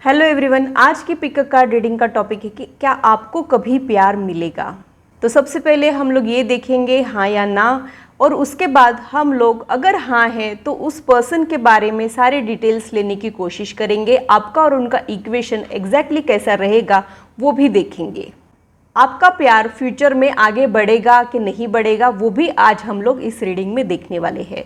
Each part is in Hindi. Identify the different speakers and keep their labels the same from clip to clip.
Speaker 1: हेलो एवरीवन, आज की पिकअप कार्ड रीडिंग का टॉपिक है कि क्या आपको कभी प्यार मिलेगा। तो सबसे पहले हम लोग ये देखेंगे हाँ या ना, और उसके बाद हम लोग अगर हाँ है तो उस पर्सन के बारे में सारे डिटेल्स लेने की कोशिश करेंगे। आपका और उनका इक्वेशन एग्जैक्टली कैसा रहेगा वो भी देखेंगे। आपका प्यार फ्यूचर में आगे बढ़ेगा कि नहीं बढ़ेगा वो भी आज हम लोग इस रीडिंग में देखने वाले हैं।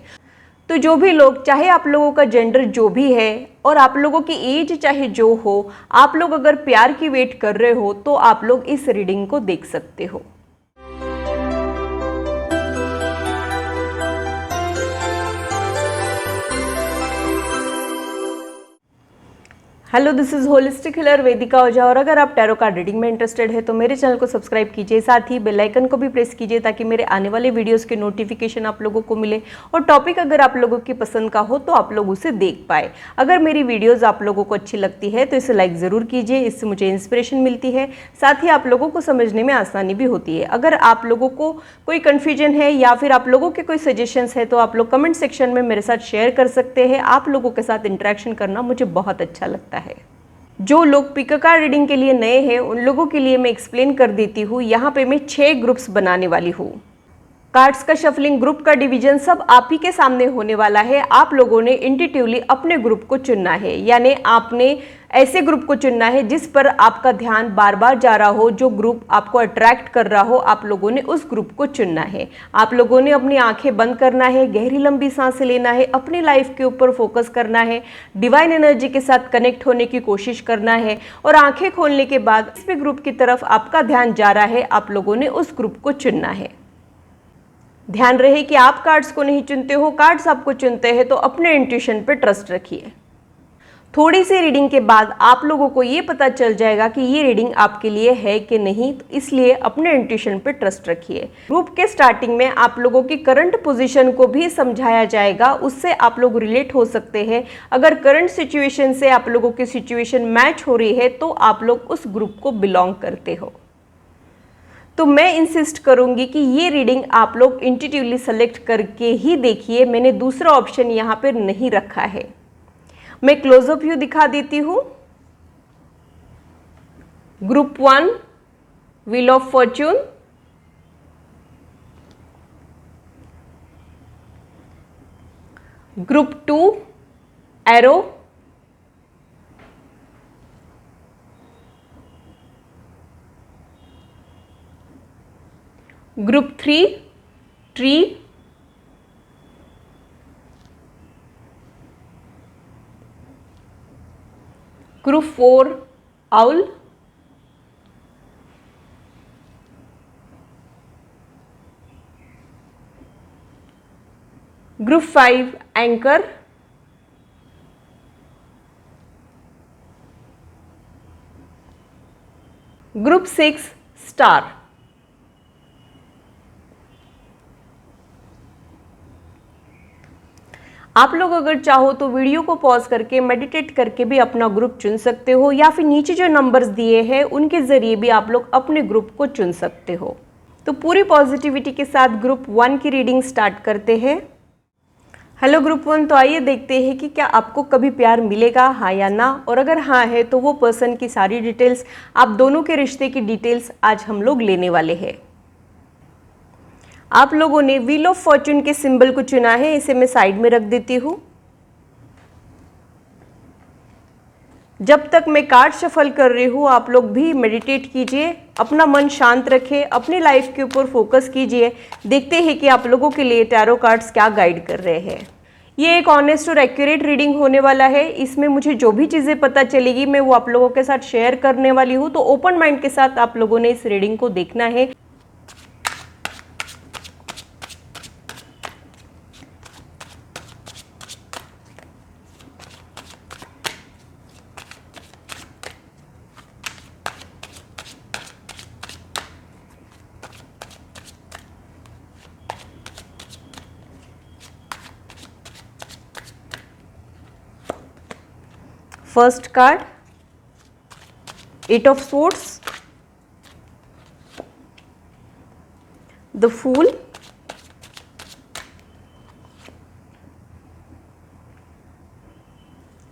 Speaker 1: तो जो भी लोग, चाहे आप लोगों का जेंडर जो भी है और आप लोगों की एज चाहे जो हो, आप लोग अगर प्यार की वेट कर रहे हो तो आप लोग इस रीडिंग को देख सकते हो। Hello, this is holistic healer Vedika Ojha. और अगर आप टैरो कार्ड रीडिंग में इंटरेस्टेड है तो मेरे चैनल को सब्सक्राइब कीजिए, साथ ही बेल आइकन को भी प्रेस कीजिए ताकि मेरे आने वाले वीडियोस के नोटिफिकेशन आप लोगों को मिले। और टॉपिक अगर आप लोगों की पसंद का हो तो आप लोग उसे देख पाए। अगर मेरी वीडियोज़ आप लोगों को अच्छी लगती है तो इसे लाइक ज़रूर कीजिए, इससे मुझे इंस्पिरेशन मिलती है, साथ ही आप लोगों को समझने में आसानी भी होती है। अगर आप लोगों को कोई कन्फ्यूजन है या फिर आप लोगों के कोई सजेशंस है तो आप लोग कमेंट सेक्शन में मेरे साथ शेयर कर सकते हैं। आप लोगों के साथ इंटरेक्शन करना मुझे बहुत अच्छा लगता है। जो लोग पिकअप कार्ड रीडिंग के लिए नए हैं उन लोगों के लिए मैं एक्सप्लेन कर देती हूँ। यहाँ पे मैं 6 ग्रुप्स बनाने वाली हूँ। कार्ड्स का शफलिंग, ग्रुप का डिवीजन सब आप ही के सामने होने वाला है। आप लोगों ने इंट्यूटिवली अपने ग्रुप को चुनना है, यानी आपने ऐसे ग्रुप को चुनना है जिस पर आपका ध्यान बार बार जा रहा हो, जो ग्रुप आपको अट्रैक्ट कर रहा हो। आप लोगों ने उस ग्रुप को चुनना है। आप लोगों ने अपनी आंखें बंद करना है, गहरी लंबी सांसें लेना है, अपनी लाइफ के ऊपर फोकस करना है, डिवाइन एनर्जी के साथ कनेक्ट होने की कोशिश करना है। और आंखें खोलने के बाद इस ग्रुप की तरफ आपका ध्यान जा रहा है, आप लोगों ने उस ग्रुप को चुनना है। ध्यान रहे कि आप कार्ड्स को नहीं चुनते हो, कार्ड्स आपको चुनते हैं। तो अपने इंट्यूशन पे ट्रस्ट रखिए। थोड़ी सी रीडिंग के बाद आप लोगों को ये पता चल जाएगा कि ये रीडिंग आपके लिए है कि नहीं, तो इसलिए अपने इंट्यूशन पे ट्रस्ट रखिए। ग्रुप के स्टार्टिंग में आप लोगों की करंट पोजीशन को भी समझाया जाएगा, उससे आप लोग रिलेट हो सकते हैं। अगर करंट सिचुएशन से आप लोगों की सिचुएशन मैच हो रही है तो आप लोग उस ग्रुप को बिलोंग करते हो। तो मैं इंसिस्ट करूंगी कि ये रीडिंग आप लोग इंट्यूटिवली सेलेक्ट करके ही देखिए। मैंने दूसरा ऑप्शन यहाँ पर नहीं रखा है। मैं क्लोजअप व्यू दिखा देती हूँ। Group 1 wheel of Fortune, group 2 arrow, group 3 tree, group 4 owl, group 5 anchor, group 6 star. आप लोग अगर चाहो तो वीडियो को पॉज करके मेडिटेट करके भी अपना ग्रुप चुन सकते हो, या फिर नीचे जो नंबर्स दिए हैं उनके जरिए भी आप लोग अपने ग्रुप को चुन सकते हो। तो पूरी पॉजिटिविटी के साथ ग्रुप 1 की रीडिंग स्टार्ट करते हैं। हेलो ग्रुप 1, तो आइए देखते हैं कि क्या आपको कभी प्यार मिलेगा, हाँ या ना। और अगर हाँ है तो वो पर्सन की सारी डिटेल्स, आप दोनों के रिश्ते की डिटेल्स आज हम लोग लेने वाले हैं। आप लोगों ने व्हील ऑफ फॉर्च्यून के सिंबल को चुना है, इसे मैं साइड में रख देती हूं। जब तक मैं कार्ड शफल कर रही हूं आप लोग भी मेडिटेट कीजिए, अपना मन शांत रखें, अपनी लाइफ के ऊपर फोकस कीजिए। देखते हैं कि आप लोगों के लिए टैरो कार्ड्स क्या गाइड कर रहे हैं। ये एक ऑनेस्ट और एक्यूरेट रीडिंग होने वाला है। इसमें मुझे जो भी चीज़ें पता चलेगी मैं वो आप लोगों के साथ शेयर करने वाली हूँ। तो ओपन माइंड के साथ आप लोगों ने इस रीडिंग को देखना है। First card, 8 of Swords, the Fool,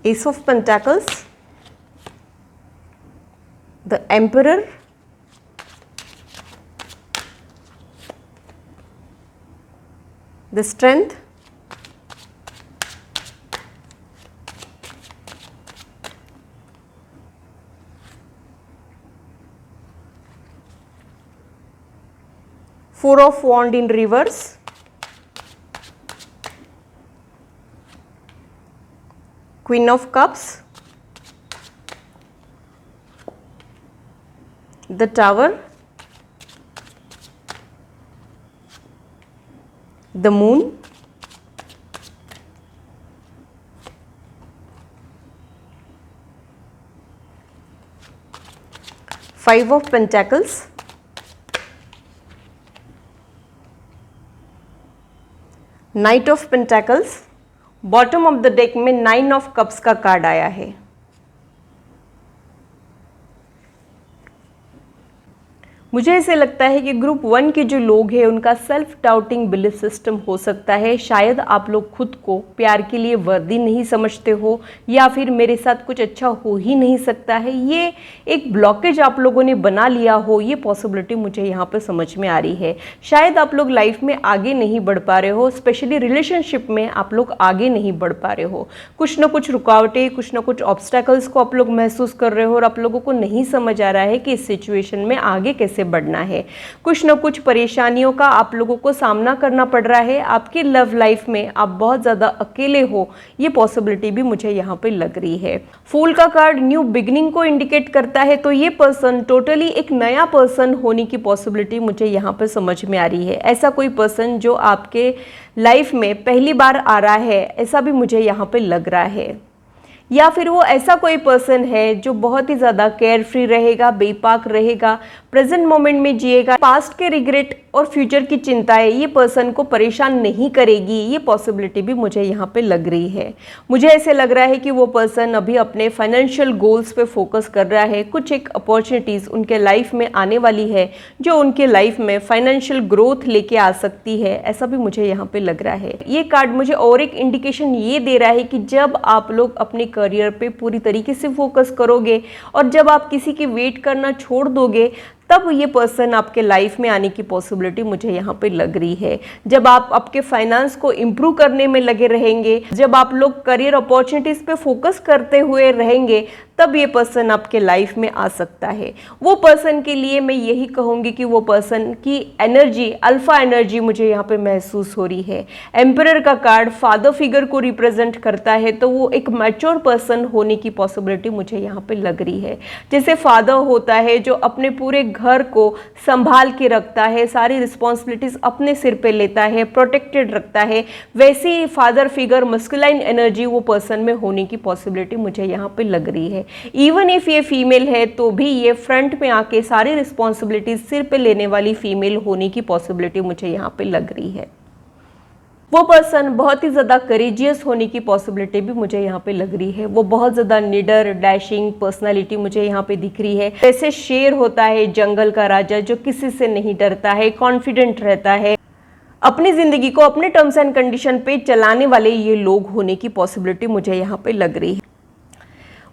Speaker 1: Ace of Pentacles, the emperor, the strength, Four of Wands in reverse, Queen of Cups, the Tower, the Moon, Five of Pentacles, night of pentacles. Bottom of the deck में 9 ऑफ कप्स का कार्ड आया है। मुझे ऐसे लगता है कि ग्रुप 1 के जो लोग हैं उनका सेल्फ डाउटिंग बिलीफ सिस्टम हो सकता है। शायद आप लोग खुद को प्यार के लिए वर्दी नहीं समझते हो, या फिर मेरे साथ कुछ अच्छा हो ही नहीं सकता है, ये एक ब्लॉकेज आप लोगों ने बना लिया हो। ये पॉसिबिलिटी मुझे यहाँ पर समझ में आ रही है। शायद आप लोग लाइफ में आगे नहीं बढ़ पा रहे हो, स्पेशली रिलेशनशिप में आप लोग आगे नहीं बढ़ पा रहे हो। कुछ ना कुछ रुकावटें, कुछ ना कुछ ऑब्स्टेकल्स को आप लोग महसूस कर रहे हो और आप लोगों को नहीं समझ आ रहा है कि इस सिचुएशन में आगे कैसे बढ़ना है। कुछ न कुछ परेशानियों का आप लोगों को सामना करना पड़ रहा है। आपकी लव लाइफ में आप बहुत ज़्यादा अकेले हो, ये पॉसिबिलिटी भी मुझे यहाँ पे लग रही है। फूल का कार्ड न्यू बिगिनिंग को इंडिकेट करता है, तो ये पर्सन टोटली एक नया पर्सन होने की पॉसिबिलिटी मुझे यहाँ पे समझ में आ रही है। ऐसा कोई पर्सन जो आपके लाइफ में पहली बार आ रहा है, ऐसा भी मुझे यहाँ पे लग रहा है। या फिर वो ऐसा कोई पर्सन है जो बहुत ही ज़्यादा केयर फ्री रहेगा, बेपाक रहेगा, प्रेजेंट मोमेंट में जिएगा। पास्ट के रिग्रेट और फ्यूचर की चिंताएं ये पर्सन को परेशान नहीं करेगी, ये पॉसिबिलिटी भी मुझे यहाँ पे लग रही है। मुझे ऐसे लग रहा है कि वो पर्सन अभी अपने फाइनेंशियल गोल्स पे फोकस कर रहा है। कुछ एक अपॉर्चुनिटीज़ उनके लाइफ में आने वाली है जो उनके लाइफ में फाइनेंशियल ग्रोथ लेके आ सकती है, ऐसा भी मुझे यहाँ पे लग रहा है। ये कार्ड मुझे और एक इंडिकेशन ये दे रहा है कि जब आप लोग अपने करियर पे पूरी तरीके से फोकस करोगे और जब आप किसी की वेट करना छोड़ दोगे, तब ये पर्सन आपके लाइफ में आने की पॉसिबिलिटी मुझे यहाँ पे लग रही है। जब आप आपके फाइनेंस को इम्प्रूव करने में लगे रहेंगे, जब आप लोग करियर अपॉर्चुनिटीज़ पे फोकस करते हुए रहेंगे, तब ये पर्सन आपके लाइफ में आ सकता है। वो पर्सन के लिए मैं यही कहूँगी कि वो पर्सन की एनर्जी, अल्फा एनर्जी मुझे यहाँ पे महसूस हो रही है। एम्परर का कार्ड फादर फिगर को रिप्रेजेंट करता है, तो वो एक मैच्योर पर्सन होने की पॉसिबिलिटी मुझे यहाँ पे लग रही है। जैसे फादर होता है जो अपने पूरे घर को संभाल के रखता है, सारी रिस्पॉन्सिबिलिटीज अपने सिर पे लेता है, प्रोटेक्टेड रखता है, वैसे ही फादर फिगर मस्कुलाइन एनर्जी वो पर्सन में होने की पॉसिबिलिटी मुझे यहाँ पे लग रही है। इवन इफ ये फीमेल है तो भी ये फ्रंट में आके सारी रिस्पॉन्सिबिलिटीज सिर पे लेने वाली फीमेल होने की पॉसिबिलिटी मुझे यहाँ पे लग रही है। वो पर्सन बहुत ही ज़्यादा करेजियस होने की पॉसिबिलिटी भी मुझे यहाँ पे लग रही है। वो बहुत ज़्यादा निडर, डैशिंग पर्सनालिटी मुझे यहाँ पे दिख रही है। जैसे शेर होता है जंगल का राजा जो किसी से नहीं डरता है, कॉन्फिडेंट रहता है, अपनी ज़िंदगी को अपने टर्म्स एंड कंडीशन पे चलाने वाले ये लोग होने की पॉसिबिलिटी मुझे यहाँ पे लग रही है।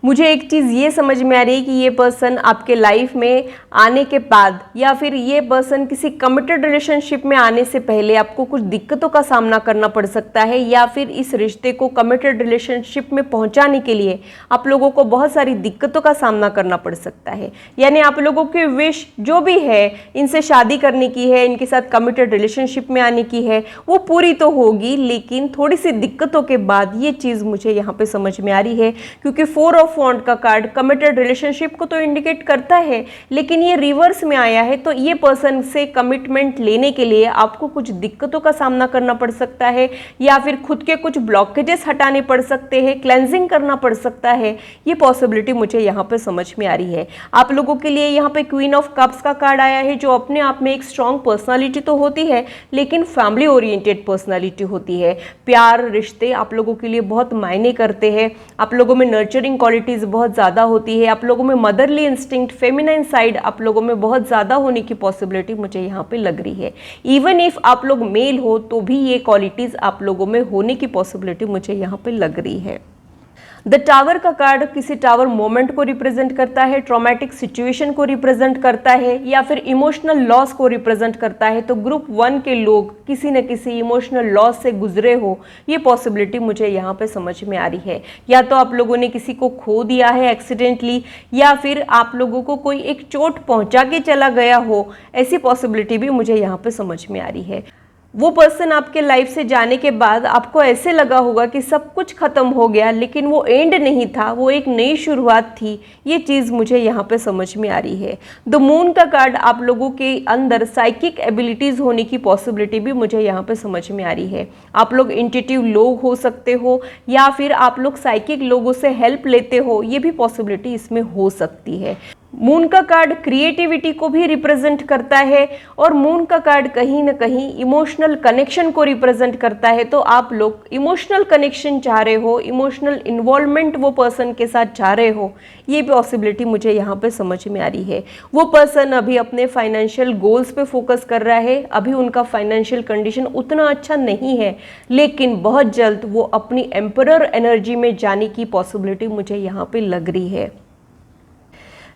Speaker 1: मुझे एक चीज़ ये समझ में आ रही है कि ये पर्सन आपके लाइफ में आने के बाद या फिर ये पर्सन किसी कमिटेड रिलेशनशिप में आने से पहले आपको कुछ दिक्कतों का सामना करना पड़ सकता है, या फिर इस रिश्ते को कमिटेड रिलेशनशिप में पहुंचाने के लिए आप लोगों को बहुत सारी दिक्कतों का सामना करना पड़ सकता है। यानी आप लोगों की विश जो भी है, इनसे शादी करने की है, इनके साथ कमिटेड रिलेशनशिप में आने की है, वो पूरी तो होगी, लेकिन थोड़ी सी दिक्कतों के बाद ये चीज़ मुझे यहाँ पे समझ में आ रही है। क्योंकि 4 ऑफ वॉन्ड का कार्ड कमिटेड रिलेशनशिप को तो इंडिकेट करता है, लेकिन ये रिवर्स में आया है, तो ये पर्सन से कमिटमेंट लेने के लिए आपको कुछ दिक्कतों का सामना करना पड़ सकता है, या फिर खुद के कुछ ब्लॉकेजेस हटाने पड़ सकते हैं, क्लेंजिंग करना पड़ सकता है। ये पॉसिबिलिटी मुझे यहाँ पे समझ में आ रही है। आप लोगों के लिए यहाँ पे क्वीन ऑफ कप्स का कार्ड आया है, जो अपने आप में एक स्ट्रॉन्ग पर्सनालिटी तो होती है, लेकिन फैमिली ओरिएंटेड पर्सनालिटी होती है। प्यार, रिश्ते आप लोगों के लिए बहुत मायने करते हैं। आप लोगों में नर्चरिंग क्वालिटीज बहुत ज़्यादा होती है। आप लोगों में मदरली इंस्टिंक्ट, फेमिनाइन साइड आप लोगों में बहुत ज़्यादा होने की पॉसिबिलिटी मुझे यहाँ पे लग रही है। इवन इफ आप लोग मेल हो तो भी ये क्वालिटीज़ आप लोगों में होने की पॉसिबिलिटी मुझे यहाँ पे लग रही है। द टावर का कार्ड किसी टावर मोमेंट को रिप्रेजेंट करता है, ट्रॉमेटिक सिचुएशन को रिप्रेजेंट करता है या फिर इमोशनल लॉस को रिप्रेजेंट करता है। तो ग्रुप 1 के लोग किसी न किसी इमोशनल लॉस से गुजरे हो, ये पॉसिबिलिटी मुझे यहाँ पे समझ में आ रही है। या तो आप लोगों ने किसी को खो दिया है एक्सीडेंटली, या फिर आप लोगों को कोई एक चोट पहुंचा के चला गया हो, ऐसी पॉसिबिलिटी भी मुझे यहाँ पे समझ में आ रही है। वो पर्सन आपके लाइफ से जाने के बाद आपको ऐसे लगा होगा कि सब कुछ खत्म हो गया, लेकिन वो एंड नहीं था, वो एक नई शुरुआत थी। ये चीज़ मुझे यहाँ पे समझ में आ रही है। द मून का कार्ड आप लोगों के अंदर साइकिक एबिलिटीज़ होने की पॉसिबिलिटी भी मुझे यहाँ पे समझ में आ रही है। आप लोग इंट्यूटिव लोग हो सकते हो, या फिर आप लोग साइकिक लोगों से हेल्प लेते हो, ये भी पॉसिबिलिटी इसमें हो सकती है। मून का कार्ड क्रिएटिविटी को भी रिप्रेजेंट करता है, और मून का कार्ड कहीं ना कहीं इमोशनल कनेक्शन को रिप्रेजेंट करता है। तो आप लोग इमोशनल कनेक्शन चाह रहे हो, इमोशनल इन्वॉल्वमेंट वो पर्सन के साथ चाह रहे हो, ये पॉसिबिलिटी मुझे यहाँ पे समझ में आ रही है। वो पर्सन अभी अपने फाइनेंशियल गोल्स पे फोकस कर रहा है, अभी उनका फाइनेंशियल कंडीशन उतना अच्छा नहीं है, लेकिन बहुत जल्द वो अपनी एम्परर एनर्जी में जाने की पॉसिबिलिटी मुझे यहाँ पे लग रही है।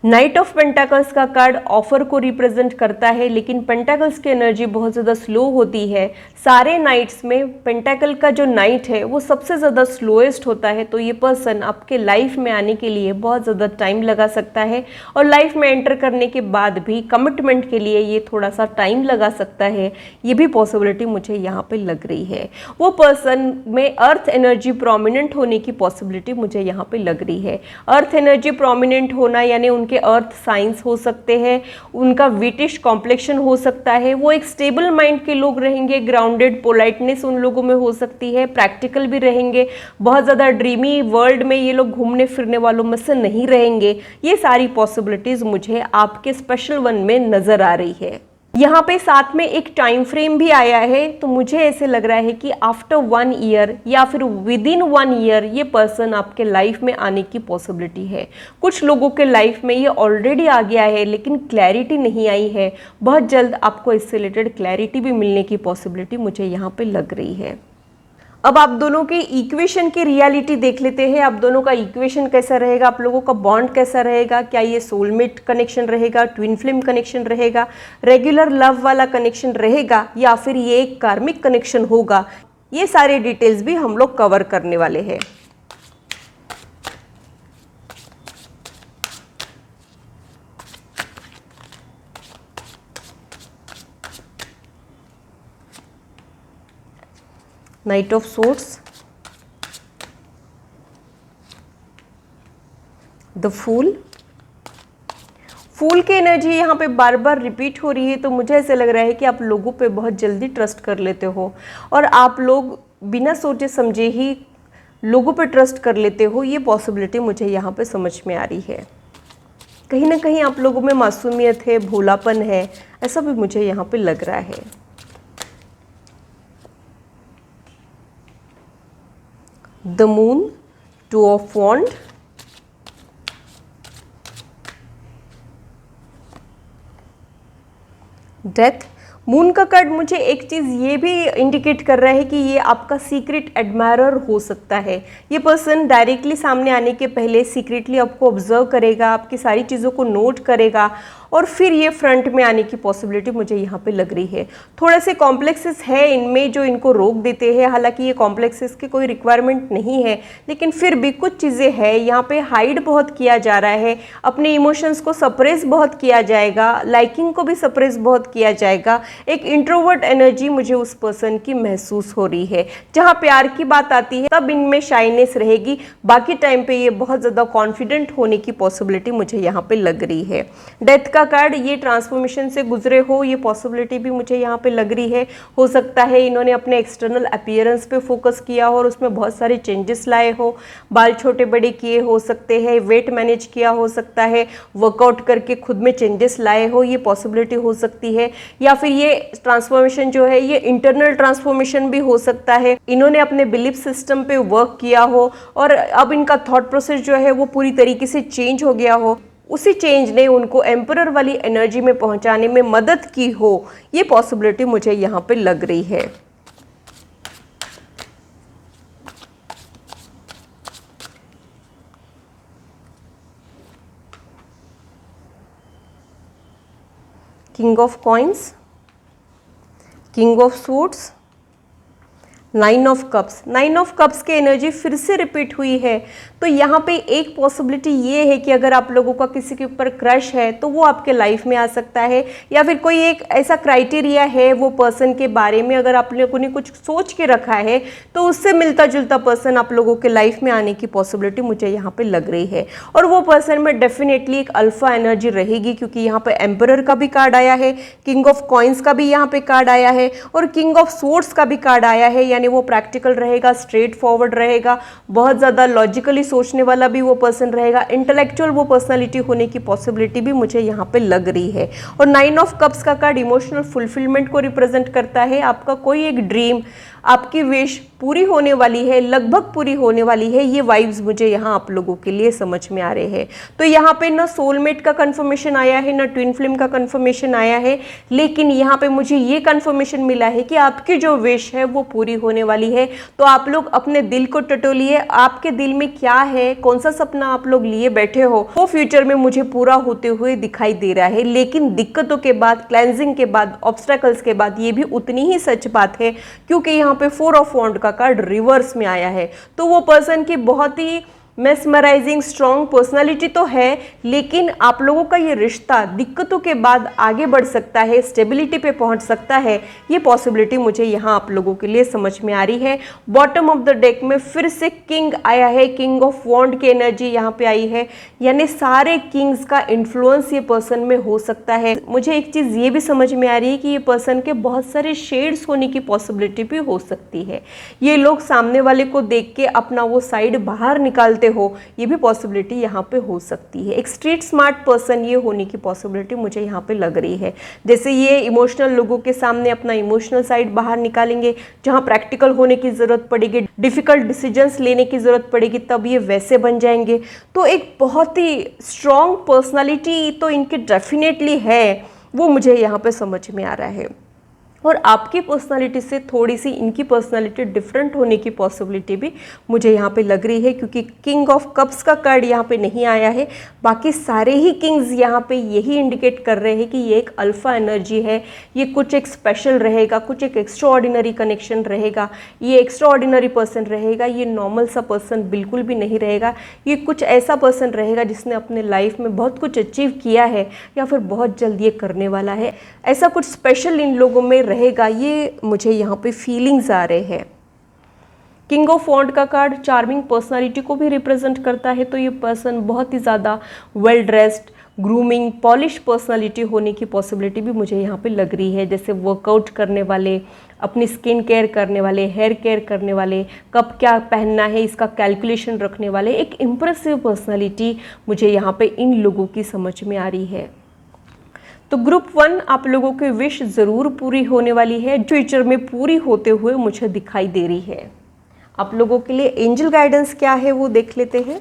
Speaker 1: नाइट ऑफ पेंटाकल्स का कार्ड ऑफर को रिप्रेजेंट करता है, लेकिन पेंटाकल्स की एनर्जी बहुत ज़्यादा स्लो होती है। सारे नाइट्स में पेंटाकल का जो नाइट है वो सबसे ज़्यादा स्लोएस्ट होता है। तो ये पर्सन आपके लाइफ में आने के लिए बहुत ज़्यादा टाइम लगा सकता है, और लाइफ में एंटर करने के बाद भी कमिटमेंट के लिए ये थोड़ा सा टाइम लगा सकता है। ये भी पॉसिबिलिटी मुझे यहाँ पे लग रही है। वो पर्सन में अर्थ एनर्जी प्रोमिनेंट होने की पॉसिबिलिटी मुझे यहाँ पे लग रही है। अर्थ एनर्जी प्रोमिनेंट होना यानी उनके अर्थ साइंस हो सकते हैं, उनका विटिश कॉम्प्लेक्शन हो सकता है, वो एक स्टेबल माइंड के लोग रहेंगे, ग्राउंडेड पोलाइटनेस उन लोगों में हो सकती है, प्रैक्टिकल भी रहेंगे, बहुत ज़्यादा ड्रीमी वर्ल्ड में ये लोग घूमने फिरने वालों में से नहीं रहेंगे। ये सारी पॉसिबिलिटीज़ मुझे आपके स्पेशल वन में नज़र आ रही है। यहाँ पे साथ में एक टाइम फ्रेम भी आया है, तो मुझे ऐसे लग रहा है कि आफ्टर 1 ईयर या फिर विद इन 1 ईयर ये पर्सन आपके लाइफ में आने की पॉसिबिलिटी है। कुछ लोगों के लाइफ में ये ऑलरेडी आ गया है, लेकिन क्लैरिटी नहीं आई है। बहुत जल्द आपको इससे रिलेटेड क्लैरिटी भी मिलने की पॉसिबिलिटी मुझे यहाँ पे लग रही है। अब आप दोनों के इक्वेशन की रियलिटी देख लेते हैं। आप दोनों का इक्वेशन कैसा रहेगा, आप लोगों का बॉन्ड कैसा रहेगा, क्या ये सोलमेट कनेक्शन रहेगा, ट्विन फ्लेम कनेक्शन रहेगा, रेगुलर लव वाला कनेक्शन रहेगा, या फिर ये एक कार्मिक कनेक्शन होगा, ये सारे डिटेल्स भी हम लोग कवर करने वाले हैं। Knight of swords, the fool की एनर्जी यहाँ पे बार बार रिपीट हो रही है। तो मुझे ऐसे लग रहा है कि आप लोगों पे बहुत जल्दी ट्रस्ट कर लेते हो, और आप लोग बिना सोचे समझे ही लोगों पे ट्रस्ट कर लेते हो। ये पॉसिबिलिटी मुझे यहाँ पे समझ में आ रही है। कहीं ना कहीं आप लोगों में मासूमियत है, भोलापन है, ऐसा भी मुझे यहाँ पे लग रहा है। The moon, 2 of wand, death. Moon का कार्ड मुझे एक चीज़ ये भी इंडिकेट कर रहा है कि ये आपका सीक्रेट एडमायरर हो सकता है। ये पर्सन डायरेक्टली सामने आने के पहले सीक्रेटली आपको ऑब्जर्व करेगा, आपकी सारी चीज़ों को नोट करेगा, और फिर ये फ्रंट में आने की पॉसिबिलिटी मुझे यहाँ पे लग रही है। थोड़े से कॉम्प्लेक्सेस है इनमें जो इनको रोक देते हैं। हालांकि ये कॉम्प्लेक्सेस की कोई रिक्वायरमेंट नहीं है, लेकिन फिर भी कुछ चीज़ें हैं यहाँ पे। हाइड बहुत किया जा रहा है, अपने इमोशंस को सप्रेस बहुत किया जाएगा, लाइकिंग को भी सप्रेस बहुत किया जाएगा। एक इंट्रोवर्ट एनर्जी मुझे उस पर्सन की महसूस हो रही है। जहाँ प्यार की बात आती है तब इनमें शाइनेस रहेगी, बाकी टाइम पे ये बहुत ज़्यादा कॉन्फिडेंट होने की पॉसिबिलिटी मुझे यहाँ पे लग रही है। डेथ का कार्ड, ये ट्रांसफॉर्मेशन से गुजरे हो, ये पॉसिबिलिटी भी मुझे यहाँ पे लग रही है। हो सकता है इन्होंने अपने एक्सटर्नल अपीयरेंस पे फोकस किया हो और उसमें बहुत सारे चेंजेस लाए हो, बाल छोटे बड़े किए हो सकते हैं, वेट मैनेज किया हो सकता है, वर्कआउट करके खुद में चेंजेस लाए हो, ये पॉसिबिलिटी हो सकती है। या फिर ये ट्रांसफॉर्मेशन जो है ये इंटरनल ट्रांसफॉर्मेशन भी हो सकता है। इन्होंने अपने बिलीफ सिस्टम पे वर्क किया हो और अब इनका थॉट प्रोसेस जो है वो पूरी तरीके से चेंज हो गया हो, उसी चेंज ने उनको एम्परर वाली एनर्जी में पहुंचाने में मदद की हो, ये पॉसिबिलिटी मुझे यहाँ पे लग रही है। King of coins, king of suits, 9 of cups. 9 of cups की एनर्जी फिर से रिपीट हुई है। तो यहाँ पे एक पॉसिबिलिटी ये है कि अगर आप लोगों का किसी के ऊपर क्रश है तो वो आपके लाइफ में आ सकता है, या फिर कोई एक ऐसा क्राइटेरिया है वो पर्सन के बारे में, अगर आप लोगों ने कुछ सोच के रखा है तो उससे मिलता जुलता पर्सन आप लोगों के लाइफ में आने की पॉसिबिलिटी मुझे यहाँ पे लग रही है। और वो पर्सन में डेफिनेटली एक अल्फा एनर्जी रहेगी, क्योंकि यहाँ पे एम्परर का भी कार्ड आया है, किंग ऑफ कॉइन्स का भी यहाँ पे कार्ड आया है, और किंग ऑफ सोर्ड्स का भी कार्ड आया है। यानी वो प्रैक्टिकल रहेगा, स्ट्रेट फॉरवर्ड रहेगा, बहुत ज़्यादा लॉजिकली सोचने वाला भी वो पर्सन रहेगा, इंटेलेक्चुअल वो पर्सनालिटी होने की पॉसिबिलिटी भी मुझे यहाँ पे लग रही है। और 9 ऑफ कप्स का कार्ड इमोशनल फुलफिलमेंट को रिप्रेजेंट करता है। आपका कोई एक ड्रीम, आपकी विश पूरी होने वाली है, लगभग पूरी होने वाली है, ये वाइब्स मुझे यहाँ आप लोगों के लिए समझ में आ रहे हैं। तो यहाँ पे ना सोलमेट का कंफर्मेशन आया है, ना ट्विन फ्लेम का कंफर्मेशन आया है, लेकिन यहाँ पे मुझे ये कंफर्मेशन मिला है कि आपकी जो विश है वो पूरी होने वाली है। तो आप लोग अपने दिल को टटोलिए, आपके दिल में क्या है, कौन सा सपना आप लोग लिए बैठे हो, वो फ्यूचर में मुझे पूरा होते हुए दिखाई दे रहा है। लेकिन दिक्कतों के बाद, क्लेंजिंग के बाद, ऑब्स्टेकल्स के बाद, ये भी उतनी ही सच बात है, क्योंकि यहाँ पे 4 ऑफ वॉन्ड का कार्ड रिवर्स में आया है। तो वो पर्सन की बहुत ही मेस्मराइजिंग स्ट्रॉन्ग पर्सनालिटी तो है, लेकिन आप लोगों का ये रिश्ता दिक्कतों के बाद आगे बढ़ सकता है, स्टेबिलिटी पे पहुंच सकता है। ये पॉसिबिलिटी मुझे यहाँ आप लोगों के लिए समझ में आ रही है। बॉटम ऑफ द डेक में फिर से किंग आया है, किंग ऑफ वॉन्ड की एनर्जी यहाँ पे आई है, यानी सारे किंग्स का इन्फ्लुएंस ये पर्सन में हो सकता है। मुझे एक चीज़ ये भी समझ में आ रही है कि ये पर्सन के बहुत सारे शेड्स होने की पॉसिबिलिटी भी हो सकती है। ये लोग सामने वाले को देख के अपना वो साइड बाहर निकालते हो, ये भी पॉसिबिलिटी यहाँ पे हो सकती है। एक स्ट्रीट स्मार्ट पर्सन ये होने की पॉसिबिलिटी मुझे यहाँ पे लग रही है। जैसे ये इमोशनल लोगों के सामने अपना इमोशनल साइड बाहर निकालेंगे, जहाँ प्रैक्टिकल होने की ज़रूरत पड़ेगी, डिफ़िकल्ट डिसीजंस लेने की ज़रूरत पड़ेगी, तब ये वैसे बन जाएंगे। तो एक बहुत ही स्ट्रॉन्ग पर्सनालिटी तो इनकी डेफिनेटली है, वो मुझे यहाँ पे समझ में आ रहा है। और आपकी पर्सनालिटी से थोड़ी सी इनकी पर्सनालिटी डिफरेंट होने की पॉसिबिलिटी भी मुझे यहाँ पे लग रही है, क्योंकि किंग ऑफ कप्स का कार्ड यहाँ पे नहीं आया है। बाकी सारे ही किंग्स यहाँ पे यही इंडिकेट कर रहे हैं कि ये एक अल्फा एनर्जी है, ये कुछ एक स्पेशल रहेगा, कुछ एक एक्स्ट्रा ऑर्डिनरी कनेक्शन रहेगा, ये एक्स्ट्रा ऑर्डिनरी पर्सन रहेगा, ये नॉर्मल सा पर्सन बिल्कुल भी नहीं रहेगा। ये कुछ ऐसा पर्सन रहेगा जिसने अपने लाइफ में बहुत कुछ अचीव किया है, या फिर बहुत जल्द ये करने वाला है। ऐसा कुछ स्पेशल इन लोगों में रहेगा, ये मुझे यहाँ पे फीलिंग्स आ रहे हैं। किंग ऑफ वॉन्ड का कार्ड चार्मिंग पर्सनालिटी को भी रिप्रेजेंट करता है। तो ये पर्सन बहुत ही ज़्यादा well dressed, grooming, polish personality होने की पॉसिबिलिटी भी मुझे यहाँ पे लग रही है। जैसे वर्कआउट करने वाले, अपनी स्किन केयर करने वाले, हेयर केयर करने वाले, कब क्या पहनना है इसका कैलकुलेशन रखने वाले, एक इम्प्रेसिव पर्सनालिटी मुझे यहाँ पे इन लोगों की समझ में आ रही है। तो ग्रुप 1 आप लोगों की विश ज़रूर पूरी होने वाली है, फ्यूचर में पूरी होते हुए मुझे दिखाई दे रही है। आप लोगों के लिए एंजल गाइडेंस क्या है वो देख लेते हैं।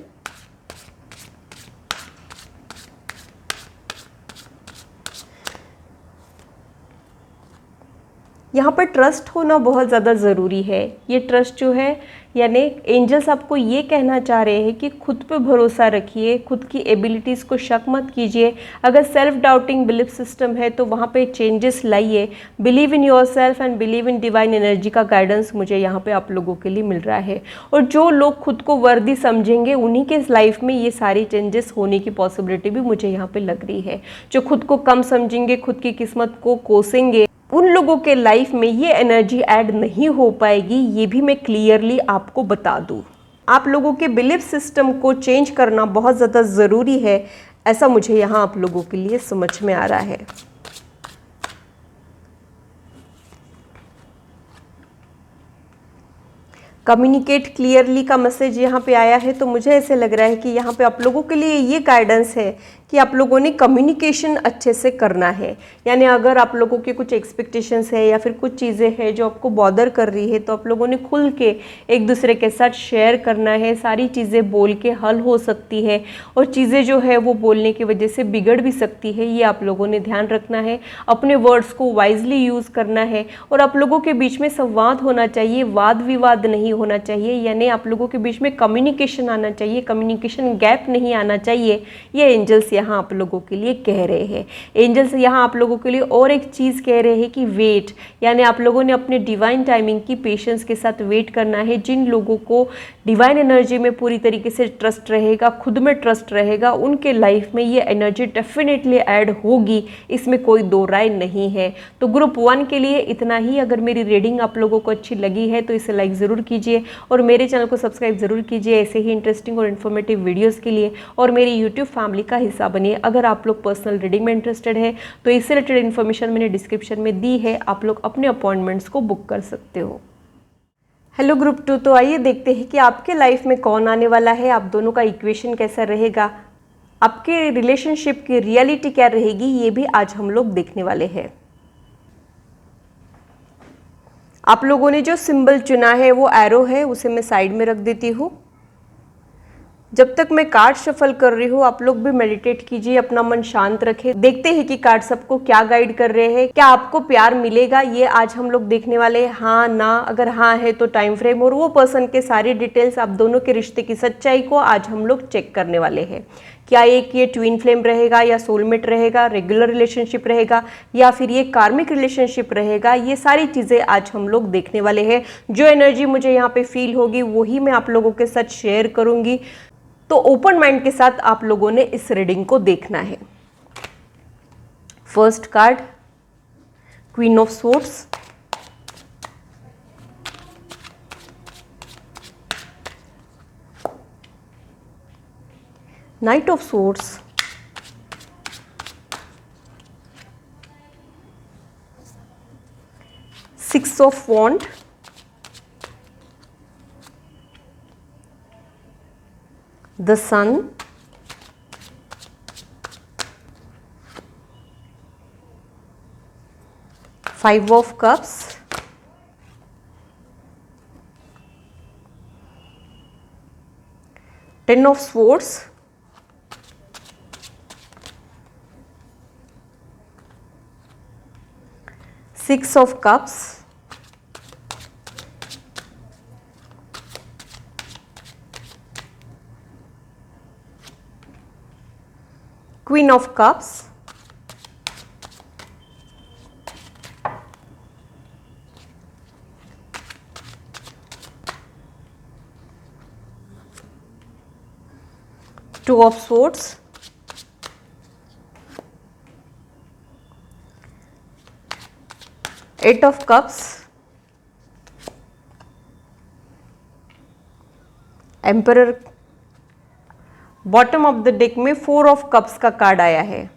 Speaker 1: यहाँ पर ट्रस्ट होना बहुत ज़्यादा ज़रूरी है। ये ट्रस्ट जो है, यानी एंजल्स आपको ये कहना चाह रहे हैं कि खुद पे भरोसा रखिए, खुद की एबिलिटीज़ को शक मत कीजिए। अगर सेल्फ डाउटिंग बिलीफ सिस्टम है तो वहाँ पे चेंजेस लाइए। Believe in your self and believe in divine energy का गाइडेंस मुझे यहाँ पे आप लोगों के लिए मिल रहा है। और जो लोग खुद को वर्दी समझेंगे उन्हीं के लाइफ में ये सारी चेंजेस होने की पॉसिबिलिटी भी मुझे यहाँ पे लग रही है। जो खुद को कम समझेंगे, खुद की किस्मत को कोसेंगे, उन लोगों के लाइफ में ये एनर्जी ऐड नहीं हो पाएगी, ये भी मैं क्लियरली आपको बता दूँ। आप लोगों के बिलीफ सिस्टम को चेंज करना बहुत ज़्यादा ज़रूरी है, ऐसा मुझे यहाँ आप लोगों के लिए समझ में आ रहा है। कम्युनिकेट क्लियरली का मैसेज यहाँ पे आया है। तो मुझे ऐसे लग रहा है कि यहाँ पे आप लोगों के लिए ये गाइडेंस है कि आप लोगों ने कम्युनिकेशन अच्छे से करना है। यानी अगर आप लोगों के कुछ एक्सपेक्टेशंस है या फिर कुछ चीज़ें हैं जो आपको बॉदर कर रही है, तो आप लोगों ने खुल के एक दूसरे के साथ शेयर करना है। सारी चीज़ें बोल के हल हो सकती है, और चीज़ें जो है वो बोलने की वजह से बिगड़ भी सकती है, ये आप लोगों ने ध्यान रखना है। अपने वर्ड्स को वाइजली यूज़ करना है, और आप लोगों के बीच में संवाद होना चाहिए, वाद विवाद नहीं होना चाहिए, यानी आप लोगों के बीच में कम्युनिकेशन आना चाहिए, कम्युनिकेशन गैप नहीं आना चाहिए। ये एंजल्स यहाँ आप लोगों के लिए कह रहे हैं। एंजल्स यहाँ आप लोगों के लिए और एक चीज़ कह रहे हैं कि वेट, यानी आप लोगों ने अपने डिवाइन टाइमिंग की पेशेंस के साथ वेट करना है। जिन लोगों को डिवाइन एनर्जी में पूरी तरीके से ट्रस्ट रहेगा, खुद में ट्रस्ट रहेगा, उनके लाइफ में ये एनर्जी डेफिनेटली ऐड होगी, इसमें कोई दो राय नहीं है। तो ग्रुप 1 के लिए इतना ही। अगर मेरी रीडिंग आप लोगों को अच्छी लगी है तो इसे लाइक ज़रूर कीजिए और मेरे चैनल को सब्सक्राइब ज़रूर कीजिए ऐसे ही इंटरेस्टिंग और इन्फॉर्मेटिव वीडियोज़ के लिए, और मेरी यूट्यूब फैमिली का हिस्सा बनिए। अगर आप लोग पर्सनल रीडिंग में इंटरेस्टेड है तो इससे रिलेटेड इन्फॉर्मेशन मैंने डिस्क्रिप्शन में दी है, आप लोग अपने अपॉइंटमेंट्स को बुक कर सकते हो। हेलो ग्रुप 2, तो आइए देखते हैं कि आपके लाइफ में कौन आने वाला है, आप दोनों का इक्वेशन कैसा रहेगा, आपके रिलेशनशिप की रियलिटी क्या रहेगी, ये भी आज हम लोग देखने वाले हैं। आप लोगों ने जो सिंबल चुना है वो एरो है, उसे मैं साइड में रख देती हूँ। जब तक मैं कार्ड शफल कर रही हूँ आप लोग भी मेडिटेट कीजिए, अपना मन शांत रखें। देखते हैं कि कार्ड सबको क्या गाइड कर रहे हैं। क्या आपको प्यार मिलेगा, ये आज हम लोग देखने वाले हैं। हाँ ना, अगर हाँ है तो टाइम फ्रेम और वो पर्सन के सारी डिटेल्स, आप दोनों के रिश्ते की सच्चाई को आज हम लोग चेक करने वाले हैं। क्या एक ये ट्विन फ्लेम रहेगा या सोलमेट रहेगा, रेगुलर रिलेशनशिप रहेगा या फिर ये कार्मिक रिलेशनशिप रहेगा, ये सारी चीज़ें आज हम लोग देखने वाले हैं। जो एनर्जी मुझे यहाँ पे फील होगी वही मैं आप लोगों के साथ शेयर करूँगी। तो ओपन माइंड के साथ आप लोगों ने इस रीडिंग को देखना है। First card queen of swords, knight of swords, six of wand, the sun, five of cups, ten of swords, six of cups, Queen of Cups, Two of Swords, Eight of Cups, Emperor। Bottom of the deck में 4 ऑफ कप्स का कार्ड आया है।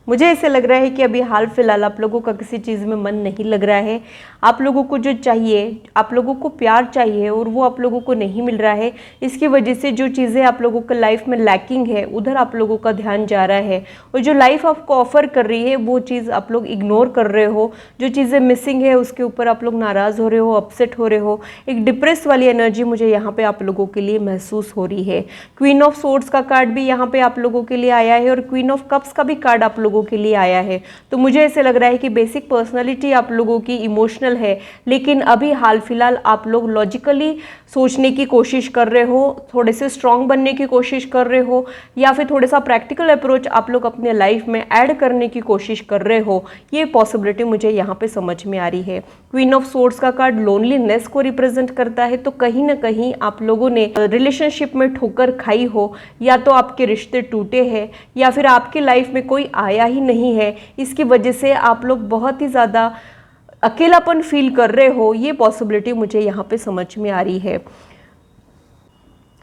Speaker 1: मुझे ऐसे लग रहा है कि अभी हाल फिलहाल आप लोगों का किसी चीज़ में मन नहीं लग रहा है। आप लोगों को जो चाहिए, आप लोगों को प्यार चाहिए और वो आप लोगों को नहीं मिल रहा है। इसकी वजह से जो चीज़ें आप लोगों के लाइफ में लैकिंग है उधर आप लोगों का ध्यान जा रहा है, और जो लाइफ आपको ऑफर कर रही है वो चीज़ आप लोग इग्नोर कर रहे हो। जो चीज़ें मिसिंग है उसके ऊपर आप लोग नाराज़ हो रहे हो, अपसेट हो रहे हो। एक डिप्रेस वाली एनर्जी मुझे यहाँ पे आप लोगों के लिए महसूस हो रही है। क्वीन ऑफ सोर्ड्स का कार्ड भी यहाँ पे आप लोगों के लिए आया है और क्वीन ऑफ कप्स का भी कार्ड आप लोगों के लिए आया है। तो मुझे ऐसे लग रहा है कि बेसिक पर्सनालिटी आप लोगों की इमोशनल है, लेकिन अभी हाल फिलहाल आप लोग लॉजिकली सोचने की कोशिश कर रहे हो, थोड़े से स्ट्रांग बनने की कोशिश कर रहे हो, या फिर थोड़ा सा प्रैक्टिकल अप्रोच आप लोग अपने लाइफ में ऐड करने की कोशिश कर रहे हो। ये पॉसिबिलिटी मुझे यहाँ पे समझ में आ रही है। क्वीन ऑफ सोर्ड्स का कार्ड लोनलीनेस को रिप्रेजेंट करता है, तो कहीं ना कहीं आप लोगों ने रिलेशनशिप में ठोकर खाई हो, या तो आपके रिश्ते टूटे हैं या फिर आपकी लाइफ में कोई आया ही नहीं है। इसकी वजह से आप लोग बहुत ही ज़्यादा अकेलापन फील कर रहे हो। ये पॉसिबिलिटी मुझे यहाँ पे समझ में आ रही है।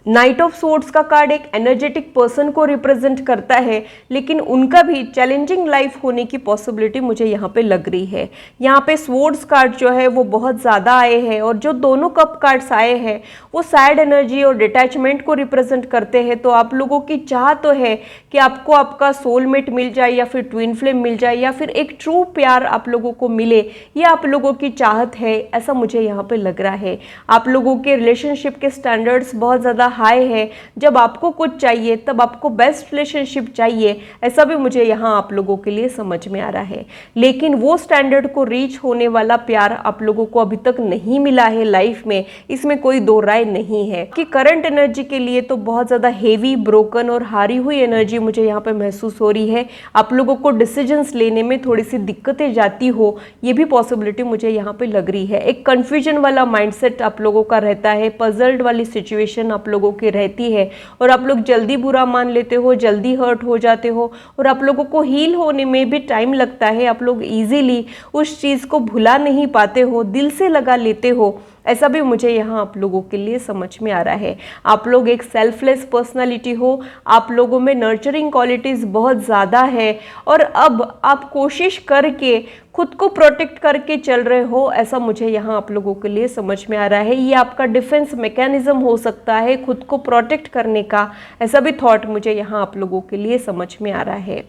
Speaker 1: नाइट ऑफ सोर्ड्स का कार्ड एक एनर्जेटिक पर्सन को रिप्रेजेंट करता है, लेकिन उनका भी चैलेंजिंग लाइफ होने की पॉसिबिलिटी मुझे यहाँ पे लग रही है। यहाँ पे स्वॉर्ड्स कार्ड जो है वो बहुत ज़्यादा आए हैं, और जो दोनों कप कार्ड्स आए हैं वो सैड एनर्जी और डिटैचमेंट को रिप्रेजेंट करते हैं। तो आप लोगों की चाह तो है कि आपको आपका सोलमेट मिल जाए, या फिर ट्विन फ्लेम मिल जाए, या फिर एक ट्रू प्यार आप लोगों को मिले। ये आप लोगों की चाहत है, ऐसा मुझे यहाँ पे लग रहा है। आप लोगों के रिलेशनशिप के स्टैंडर्ड्स बहुत ज़्यादा हाई है, जब आपको कुछ चाहिए तब आपको बेस्ट रिलेशनशिप चाहिए, ऐसा भी मुझे यहाँ आप लोगों के लिए समझ में आ रहा है। लेकिन वो स्टैंडर्ड को रीच होने वाला प्यार आप लोगों को अभी तक नहीं मिला है लाइफ में, इसमें कोई दो राय नहीं है कि करंट एनर्जी के लिए तो बहुत ज़्यादा हेवी, ब्रोकन और हारी हुई एनर्जी मुझे यहाँ पे महसूस हो रही है। आप लोगों को डिसीजंस लेने में थोड़ी सी दिक्कतें जाती हो, ये भी पॉसिबिलिटी मुझे यहाँ पे लग रही है। एक कंफ्यूजन वाला माइंडसेट आप लोगों का रहता है, पजल्ड वाली सिचुएशन आप लोगों की रहती है और आप लोग जल्दी बुरा मान लेते हो, जल्दी हर्ट हो जाते हो और आप लोगों को हील होने में भी टाइम लगता है। आप लोग इजीली उस चीज़ को भुला नहीं पाते हो, दिल से लगा लेते हो, ऐसा भी मुझे यहाँ आप लोगों के लिए समझ में आ रहा है। आप लोग एक सेल्फलेस पर्सनालिटी हो, आप लोगों में नर्चरिंग क्वालिटीज़ बहुत ज़्यादा है और अब आप कोशिश करके खुद को प्रोटेक्ट करके चल रहे हो, ऐसा मुझे यहाँ आप लोगों के लिए समझ में आ रहा है। ये आपका डिफेंस मैकेनिज्म हो सकता है खुद को प्रोटेक्ट करने का, ऐसा भी थॉट मुझे यहाँ आप लोगों के लिए समझ में आ रहा है।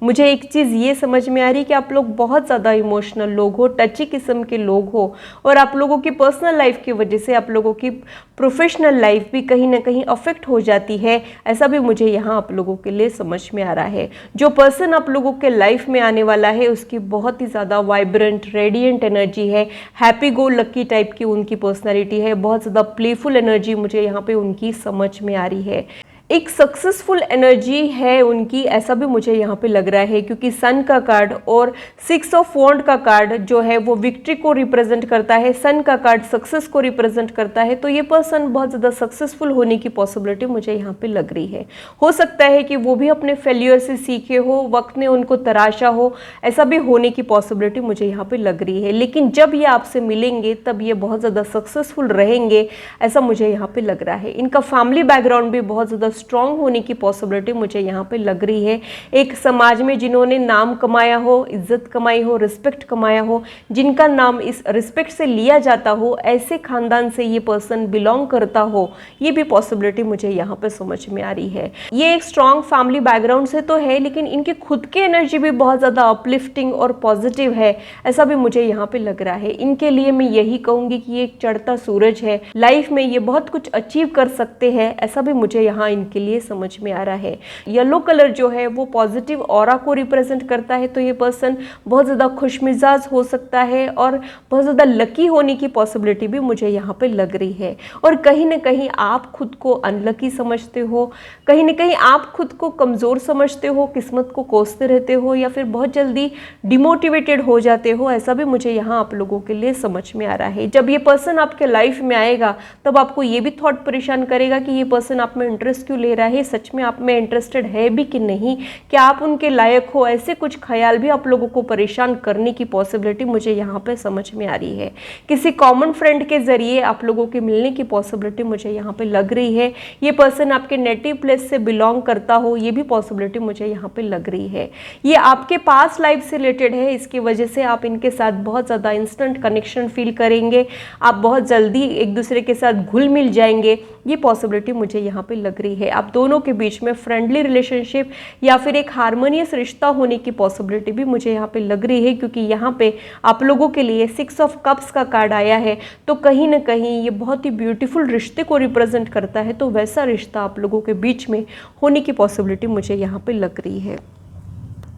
Speaker 1: मुझे एक चीज़ ये समझ में आ रही है कि आप लोग बहुत ज़्यादा इमोशनल लोग हो, टची किस्म के लोग हो और आप लोगों की पर्सनल लाइफ की वजह से आप लोगों की प्रोफेशनल लाइफ भी कहीं ना कहीं अफेक्ट हो जाती है, ऐसा भी मुझे यहाँ आप लोगों के लिए समझ में आ रहा है। जो पर्सन आप लोगों के लाइफ में आने वाला है उसकी बहुत ही ज़्यादा वाइब्रेंट, रेडिएंट एनर्जी है, हैप्पी गो लकी टाइप की उनकी पर्सनैलिटी है, बहुत ज़्यादा प्लेफुल एनर्जी मुझे यहाँ पे उनकी समझ में आ रही है। एक सक्सेसफुल एनर्जी है उनकी, ऐसा भी मुझे यहाँ पे लग रहा है क्योंकि सन का कार्ड और 6 ऑफ वॉन्ड का कार्ड जो है वो विक्ट्री को रिप्रेजेंट करता है, सन का कार्ड सक्सेस को रिप्रेजेंट करता है। तो ये पर्सन बहुत ज़्यादा सक्सेसफुल होने की पॉसिबिलिटी मुझे यहाँ पे लग रही है। हो सकता है कि वो भी अपने फेल्यूर से सीखे हो, वक्त ने उनको तराशा हो, ऐसा भी होने की पॉसिबिलिटी मुझे यहाँ पे लग रही है। लेकिन जब ये आपसे मिलेंगे तब ये बहुत ज़्यादा सक्सेसफुल रहेंगे, ऐसा मुझे यहाँ पे लग रहा है। इनका फैमिली बैकग्राउंड भी बहुत ज़्यादा स्ट्रॉन्ग होने की पॉसिबिलिटी मुझे यहाँ पे लग रही है। एक समाज में जिन्होंने नाम कमाया हो, इज्जत कमाई हो, रिस्पेक्ट कमाया हो, जिनका नाम इस रिस्पेक्ट से लिया जाता हो, ऐसे खानदान से ये पर्सन बिलोंग करता हो, ये भी पॉसिबिलिटी मुझे यहाँ पे समझ में आ रही है। ये एक स्ट्रॉन्ग फैमिली बैकग्राउंड से तो है लेकिन इनकी खुद की एनर्जी भी बहुत ज़्यादा अपलिफ्टिंग और पॉजिटिव है, ऐसा भी मुझे यहाँ पे लग रहा है। इनके लिए मैं यही कहूँगी कि ये एक चढ़ता सूरज है, लाइफ में ये बहुत कुछ अचीव कर सकते हैं, ऐसा भी मुझे यहाँ इनके लिए समझ में आ रहा है। येलो कलर जो है वो पॉजिटिव ऑरा को रिप्रेजेंट करता है, तो ये पर्सन बहुत ज़्यादा खुशमिजाज हो सकता है और बहुत ज़्यादा लकी होने की पॉसिबिलिटी भी मुझे यहाँ पे लग रही है। और कहीं ना कहीं आप खुद को अनलकी समझते हो, कहीं ना कहीं आप खुद को कमज़ोर समझते हो, किस्मत को कोसते रहते हो या फिर बहुत जल्दी डिमोटिवेटेड हो जाते हो, ऐसा भी मुझे यहाँ आप लोगों के लिए समझ में आ रहा है। जब ये पर्सन आपके लाइफ में आएगा तब आपको ये भी थॉट परेशान करेगा कि ये पर्सन आप में इंटरेस्ट क्यों ले रहा है, सच में आप में इंटरेस्टेड है भी कि नहीं, क्या आप उनके लायक हो, ऐसे कुछ ख्याल भी आप लोगों को परेशान करने की पॉसिबिलिटी मुझे यहाँ पे समझ में आ रही है। किसी कॉमन फ्रेंड के जरिए आप लोगों के मिलने की पॉसिबिलिटी मुझे यहाँ पे लग रही है। ये पर्सन आपके नेटिव प्लेस से बिलोंग करता हो, ये भी पॉसिबिलिटी मुझे यहाँ पे लग रही है। ये आपके पास लाइफ से रिलेटेड है, इसकी वजह से आप इनके साथ बहुत ज़्यादा इंस्टेंट कनेक्शन फील करेंगे, आप बहुत जल्दी एक दूसरे के साथ घुल मिल जाएंगे, ये पॉसिबिलिटी मुझे यहाँ पे लग रही है। आप दोनों के बीच में फ्रेंडली रिलेशनशिप या फिर एक हार्मोनियस रिश्ता होने की पॉसिबिलिटी भी मुझे यहाँ पे लग रही है, क्योंकि यहाँ पे आप लोगों के लिए 6 ऑफ कप्स का कार्ड आया है, तो कहीं ना कहीं ये बहुत ही ब्यूटीफुल रिश्ते को रिप्रेजेंट करता है। तो वैसा रिश्ता आप लोगों के बीच में होने की पॉसिबिलिटी मुझे यहाँ पे लग रही है।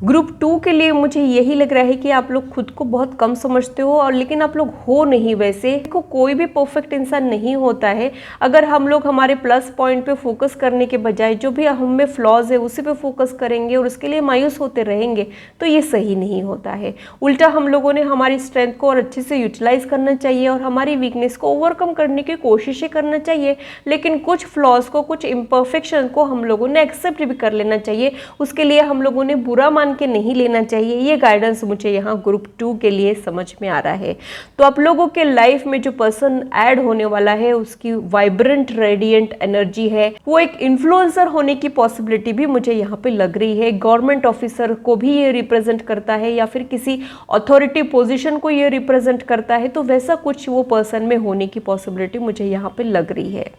Speaker 1: ग्रुप 2 के लिए मुझे यही लग रहा है कि आप लोग खुद को बहुत कम समझते हो और लेकिन आप लोग हो नहीं वैसे। को कोई भी परफेक्ट इंसान नहीं होता है। अगर हम लोग हमारे प्लस पॉइंट पे फोकस करने के बजाय जो भी हम में फ्लॉज है उसी पे फोकस करेंगे और उसके लिए मायूस होते रहेंगे तो ये सही नहीं होता है। उल्टा हम लोगों ने हमारी स्ट्रेंथ को और अच्छे से यूटिलाइज करना चाहिए और हमारी वीकनेस को ओवरकम करने की कोशिशें करना चाहिए, लेकिन कुछ फ्लॉज को, कुछ इम्परफेक्शन को हम लोगों ने एक्सेप्ट भी कर लेना चाहिए। उसके लिए हम लोगों ने बुरा मान के नहीं लेना चाहिए। ये गाइडेंस मुझे यहाँ ग्रुप 2 के लिए समझ में आ रहा है। तो आप लोगों के लाइफ में जो पर्सन ऐड होने वाला है उसकी वाइब्रेंट रेडिएंट एनर्जी है, वो एक इन्फ्लुएंसर होने की पॉसिबिलिटी भी मुझे यहाँ पे लग रही है। गवर्नमेंट ऑफिसर को भी ये रिप्रेजेंट करता है या फिर किसी अथॉरिटी पोजीशन को ये रिप्रेजेंट करता है, तो वैसा कुछ वो पर्सन में होने की पॉसिबिलिटी मुझे यहाँ पे लग रही है।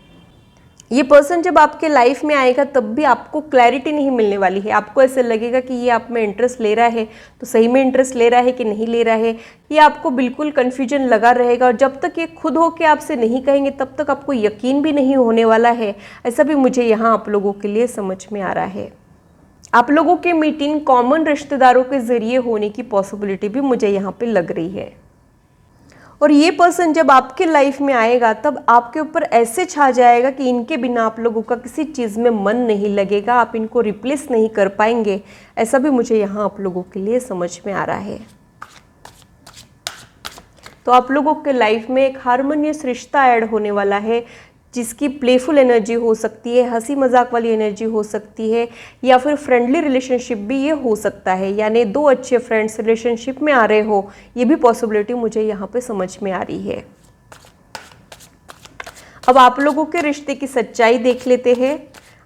Speaker 1: ये पर्सन जब आपके लाइफ में आएगा तब भी आपको क्लैरिटी नहीं मिलने वाली है। आपको ऐसे लगेगा कि ये आप में इंटरेस्ट ले रहा है तो सही में इंटरेस्ट ले रहा है कि नहीं ले रहा है, ये आपको बिल्कुल कन्फ्यूजन लगा रहेगा। और जब तक ये खुद हो के आपसे नहीं कहेंगे तब तक आपको यकीन भी नहीं होने वाला है। ऐसा भी मुझे यहाँ आप लोगों के लिए समझ में आ रहा है। आप लोगों के मीटिंग कॉमन रिश्तेदारों के ज़रिए होने की पॉसिबिलिटी भी मुझे यहाँ पे लग रही है। और ये पर्सन जब आपके लाइफ में आएगा तब आपके ऊपर ऐसे छा जाएगा कि इनके बिना आप लोगों का किसी चीज़ में मन नहीं लगेगा, आप इनको रिप्लेस नहीं कर पाएंगे। ऐसा भी मुझे यहाँ आप लोगों के लिए समझ में आ रहा है। तो आप लोगों के लाइफ में एक हार्मोनियस रिश्ता ऐड होने वाला है, जिसकी प्लेफुल एनर्जी हो सकती है, हंसी मजाक वाली एनर्जी हो सकती है, या फिर फ्रेंडली रिलेशनशिप भी ये हो सकता है, यानी दो अच्छे फ्रेंड्स रिलेशनशिप में आ रहे हो, ये भी पॉसिबिलिटी मुझे यहाँ पे समझ में आ रही है। अब आप लोगों के रिश्ते की सच्चाई देख लेते हैं।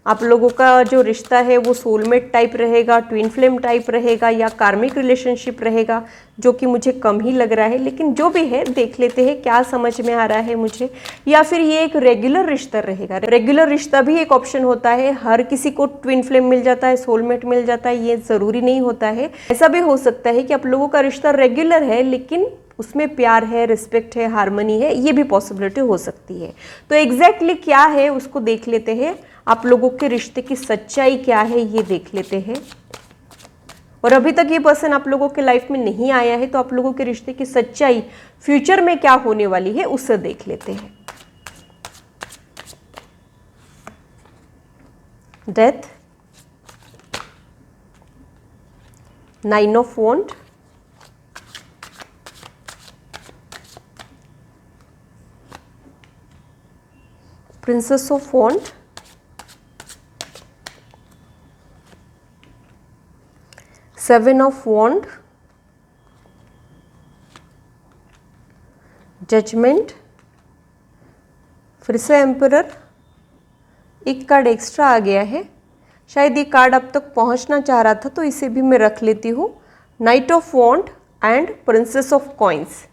Speaker 1: आप लोगों का जो रिश्ता है वो सोलमेट टाइप रहेगा, ट्विन फ्लेम टाइप रहेगा, या कार्मिक रिलेशनशिप रहेगा, जो कि मुझे कम ही लग रहा है, लेकिन जो भी है देख लेते हैं क्या समझ में आ रहा है मुझे। या फिर ये एक रेगुलर रिश्ता रहेगा। रेगुलर रिश्ता भी एक ऑप्शन होता है। हर किसी को ट्विन फ्लेम मिल जाता है, सोलमेट मिल जाता है, ये ज़रूरी नहीं होता है। ऐसा भी हो सकता है कि आप लोगों का रिश्ता रेगुलर है लेकिन उसमें प्यार है, रिस्पेक्ट है, हार्मनी है, ये भी पॉसिबिलिटी हो सकती है। तो एग्जैक्टली क्या है उसको देख लेते हैं। आप लोगों के रिश्ते की सच्चाई क्या है ये देख लेते हैं। और अभी तक ये पर्सन आप लोगों के लाइफ में नहीं आया है तो आप लोगों के रिश्ते की सच्चाई फ्यूचर में क्या होने वाली है उससे देख लेते हैं। Death, 9 of wand, princess of wand, seven of wand, judgement, फिर से एम्परर। एक कार्ड एक्स्ट्रा आ गया है, शायद ये कार्ड अब तक पहुंचना चाह रहा था तो इसे भी मैं रख लेती हूँ। Knight of wand and princess of coins.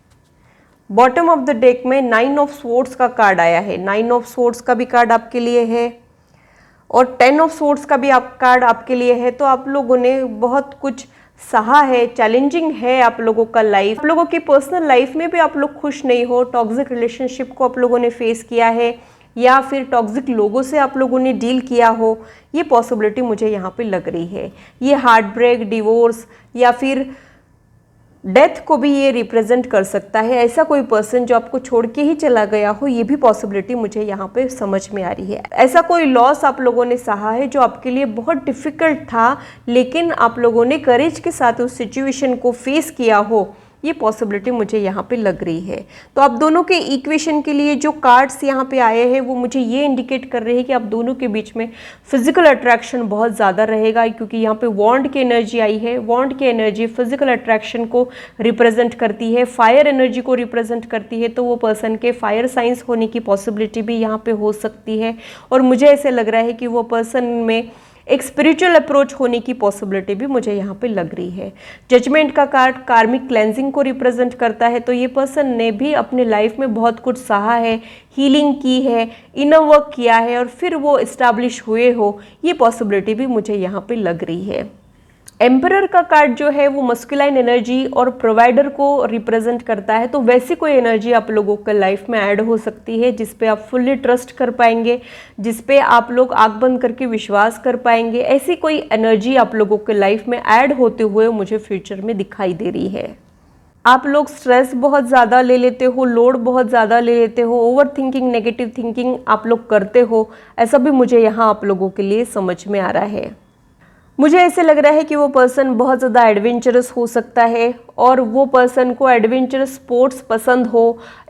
Speaker 1: Bottom of the deck में 9 ऑफ स्वॉर्ड्स का कार्ड आया है। 9 ऑफ स्वॉर्ड्स का भी कार्ड आपके लिए है और 10 ऑफ स्वॉर्ड्स का भी कार्ड आपके लिए है। तो आप लोगों ने बहुत कुछ सहा है, चैलेंजिंग है आप लोगों का लाइफ। आप लोगों की पर्सनल लाइफ में भी आप लोग खुश नहीं हो, टॉक्सिक रिलेशनशिप को आप लोगों ने फेस किया है या फिर टॉक्सिक लोगों से आप लोगों ने डील किया हो, ये पॉसिबिलिटी मुझे यहाँ पे लग रही है। ये हार्ट ब्रेक, डिवोर्स या फिर डेथ को भी ये रिप्रेजेंट कर सकता है। ऐसा कोई पर्सन जो आपको छोड़ के ही चला गया हो, ये भी पॉसिबिलिटी मुझे यहाँ पे समझ में आ रही है। ऐसा कोई लॉस आप लोगों ने सहा है जो आपके लिए बहुत डिफिकल्ट था, लेकिन आप लोगों ने करेज के साथ उस सिचुएशन को फेस किया हो, ये पॉसिबिलिटी मुझे यहाँ पे लग रही है। तो आप दोनों के इक्वेशन के लिए जो कार्ड्स यहाँ पे आए हैं वो मुझे ये इंडिकेट कर रहे हैं कि आप दोनों के बीच में फिजिकल अट्रैक्शन बहुत ज़्यादा रहेगा, क्योंकि यहाँ पे वॉन्ड की एनर्जी आई है। वॉन्ड की एनर्जी फिजिकल अट्रैक्शन को रिप्रेजेंट करती है, फायर एनर्जी को रिप्रेजेंट करती है। तो वो पर्सन के फायर साइंस होने की पॉसिबिलिटी भी यहाँ पे हो सकती है। और मुझे ऐसे लग रहा है कि वो पर्सन में एक स्पिरिचुअल अप्रोच होने की पॉसिबिलिटी भी मुझे यहाँ पे लग रही है। जजमेंट का कार्ड कार्मिक क्लेंजिंग को रिप्रेजेंट करता है। तो ये पर्सन ने भी अपने लाइफ में बहुत कुछ सहा है, हीलिंग की है, इनर वर्क किया है और फिर वो इस्टेब्लिश हुए हो, ये पॉसिबिलिटी भी मुझे यहाँ पे लग रही है। एम्परर का कार्ड जो है वो मस्कुलाइन एनर्जी और प्रोवाइडर को रिप्रेजेंट करता है। तो वैसी कोई एनर्जी आप लोगों के लाइफ में ऐड हो सकती है जिस पे आप फुल्ली ट्रस्ट कर पाएंगे, जिस पे आप लोग आंख बंद करके विश्वास कर पाएंगे। ऐसी कोई एनर्जी आप लोगों के लाइफ में ऐड होते हुए मुझे फ्यूचर में दिखाई दे रही है। आप लोग स्ट्रेस बहुत ज़्यादा ले लेते हो, लोड बहुत ज़्यादा ले लेते हो, ओवर थिंकिंग, नेगेटिव थिंकिंग आप लोग करते हो, ऐसा भी मुझे यहाँ आप लोगों के लिए समझ में आ रहा है। मुझे ऐसे लग रहा है कि वो पर्सन बहुत ज़्यादा एडवेंचरस हो सकता है और वो पर्सन को एडवेंचरस स्पोर्ट्स पसंद हो।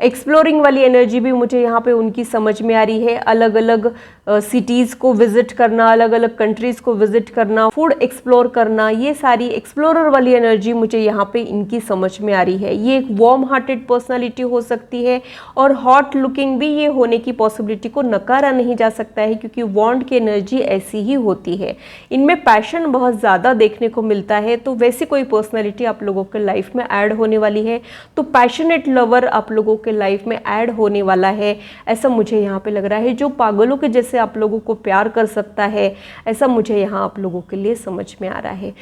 Speaker 1: एक्सप्लोरिंग वाली एनर्जी भी मुझे यहाँ पे उनकी समझ में आ रही है। अलग अलग सिटीज़ को विज़िट करना, अलग अलग कंट्रीज़ को विज़िट करना, फूड एक्सप्लोर करना, ये सारी एक्सप्लोरर वाली एनर्जी मुझे यहाँ पे इनकी समझ में आ रही है। ये एक वार्म हार्टेड पर्सनालिटी हो सकती है और हॉट लुकिंग भी ये होने की पॉसिबिलिटी को नकारा नहीं जा सकता है, क्योंकि वॉन्ड की एनर्जी ऐसी ही होती है। इनमें पैशन बहुत ज़्यादा देखने को मिलता है। तो वैसी कोई पर्सनैलिटी आप लोगों के लाइफ में ऐड होने वाली है। तो पैशनेट लवर आप लोगों के लाइफ में ऐड होने वाला है, ऐसा मुझे यहाँ पे लग रहा है। जो पागलों के जैसे आप लोगों को प्यार कर सकता है, ऐसा मुझे यहाँ आप लोगों के लिए समझ में आ रहा है।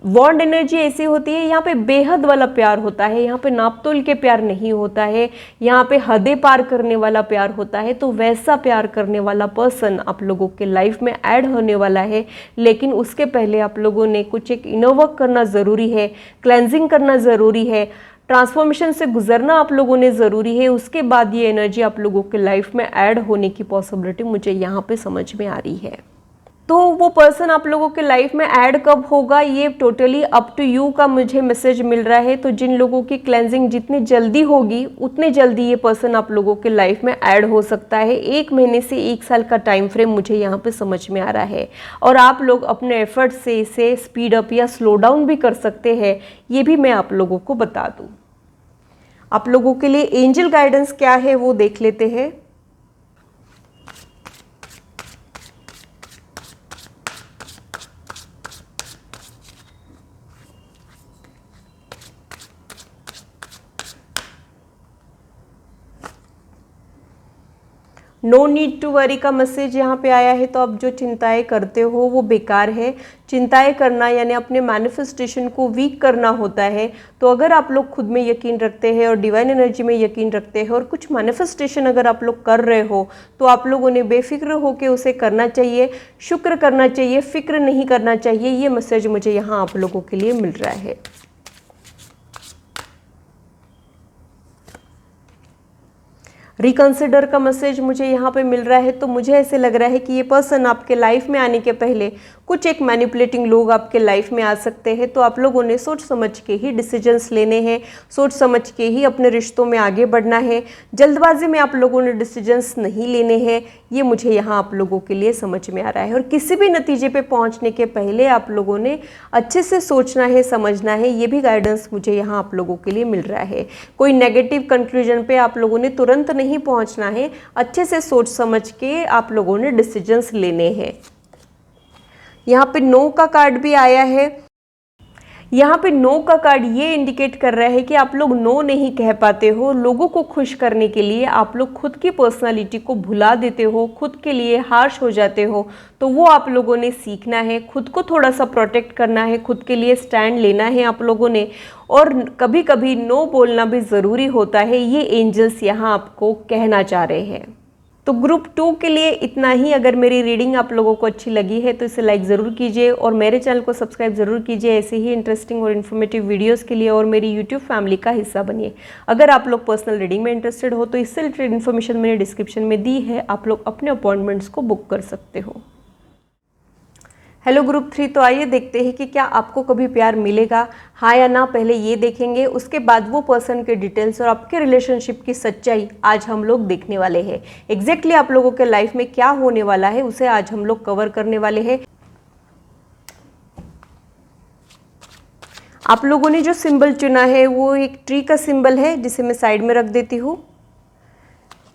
Speaker 1: वॉन्ड एनर्जी ऐसी होती है, यहाँ पे बेहद वाला प्यार होता है, यहाँ पे नापतोल के प्यार नहीं होता है, यहाँ पे हदें पार करने वाला प्यार होता है। तो वैसा प्यार करने वाला पर्सन आप लोगों के लाइफ में ऐड होने वाला है। लेकिन उसके पहले आप लोगों ने कुछ एक इनर वर्क करना ज़रूरी है, क्लेंजिंग करना ज़रूरी है, ट्रांसफॉर्मेशन से गुजरना आप लोगों ने ज़रूरी है। उसके बाद ये एनर्जी आप लोगों के लाइफ में ऐड होने की पॉसिबिलिटी मुझे यहाँ पे समझ में आ रही है। तो वो पर्सन आप लोगों के लाइफ में ऐड कब होगा, ये टोटली अप टू यू का मुझे मैसेज मिल रहा है। तो जिन लोगों की क्लेंजिंग जितनी जल्दी होगी उतने जल्दी ये पर्सन आप लोगों के लाइफ में ऐड हो सकता है। 1 महीने से 1 साल का टाइम फ्रेम मुझे यहाँ पे समझ में आ रहा है। और आप लोग अपने एफर्ट से इसे स्पीड अप या स्लो डाउन भी कर सकते हैं, ये भी मैं आप लोगों को बता दूँ। आप लोगों के लिए एंजल गाइडेंस क्या है वो देख लेते हैं। नो नीड टू वरी का मैसेज यहाँ पे आया है। तो अब जो चिंताएं करते हो वो बेकार है। चिंताएं करना यानी अपने मैनिफेस्टेशन को वीक करना होता है। तो अगर आप लोग खुद में यकीन रखते हैं और डिवाइन एनर्जी में यकीन रखते हैं और कुछ मैनिफेस्टेशन अगर आप लोग कर रहे हो, तो आप लोगों ने बेफिक्र होकर उसे करना चाहिए, शुक्र करना चाहिए, फिक्र नहीं करना चाहिए। ये मैसेज मुझे यहाँ आप लोगों के लिए मिल रहा है। रिकंसिडर का मैसेज मुझे यहाँ पे मिल रहा है। तो मुझे ऐसे लग रहा है कि ये पर्सन आपके लाइफ में आने के पहले कुछ एक मैनिपुलेटिंग लोग आपके लाइफ में आ सकते हैं। तो आप लोगों ने सोच समझ के ही डिसीजंस लेने हैं, सोच समझ के ही अपने रिश्तों में आगे बढ़ना है। जल्दबाजी में आप लोगों ने डिसीजंस नहीं लेने हैं, ये मुझे यहाँ आप लोगों के लिए समझ में आ रहा है। और किसी भी नतीजे पे पहुँचने के पहले आप लोगों ने अच्छे से सोचना है, समझना है, ये भी गाइडेंस मुझे यहाँ आप लोगों के लिए मिल रहा है। कोई नेगेटिव कंक्लूजन पे आप लोगों ने तुरंत नहीं पहुँचना है, अच्छे से सोच समझ के आप लोगों ने डिसीजंस लेने हैं। यहाँ पे नो का कार्ड भी आया है। यहाँ पे नो का कार्ड ये इंडिकेट कर रहा है कि आप लोग नो नहीं कह पाते हो। लोगों को खुश करने के लिए आप लोग खुद की पर्सनालिटी को भुला देते हो, खुद के लिए हार्श हो जाते हो। तो वो आप लोगों ने सीखना है, खुद को थोड़ा सा प्रोटेक्ट करना है, खुद के लिए स्टैंड लेना है आप लोगों ने। और कभी कभी नो बोलना भी ज़रूरी होता है, ये एंजल्स यहाँ आपको कहना चाह रहे हैं। तो ग्रुप 2 के लिए इतना ही। अगर मेरी रीडिंग आप लोगों को अच्छी लगी है तो इसे लाइक ज़रूर कीजिए और मेरे चैनल को सब्सक्राइब ज़रूर कीजिए ऐसे ही इंटरेस्टिंग और इन्फॉर्मेटिव वीडियोस के लिए, और मेरी यूट्यूब फैमिली का हिस्सा बनिए। अगर आप लोग पर्सनल रीडिंग में इंटरेस्टेड हो तो इससे रिलेटेड इन्फॉर्मेशन मैंने डिस्क्रिप्शन में दी है, आप लोग अपने अपॉइंटमेंट्स को बुक कर सकते हो। हेलो ग्रुप 3, तो आइए देखते हैं कि क्या आपको कभी प्यार मिलेगा, हाँ या ना। पहले ये देखेंगे, उसके बाद वो पर्सन के डिटेल्स और आपके रिलेशनशिप की सच्चाई आज हम लोग देखने वाले हैं। एग्जैक्टली आप लोगों के लाइफ में क्या होने वाला है उसे आज हम लोग कवर करने वाले हैं। आप लोगों ने जो सिंबल चुना है वो एक ट्री का सिंबल है, जिसे मैं साइड में रख देती हूँ।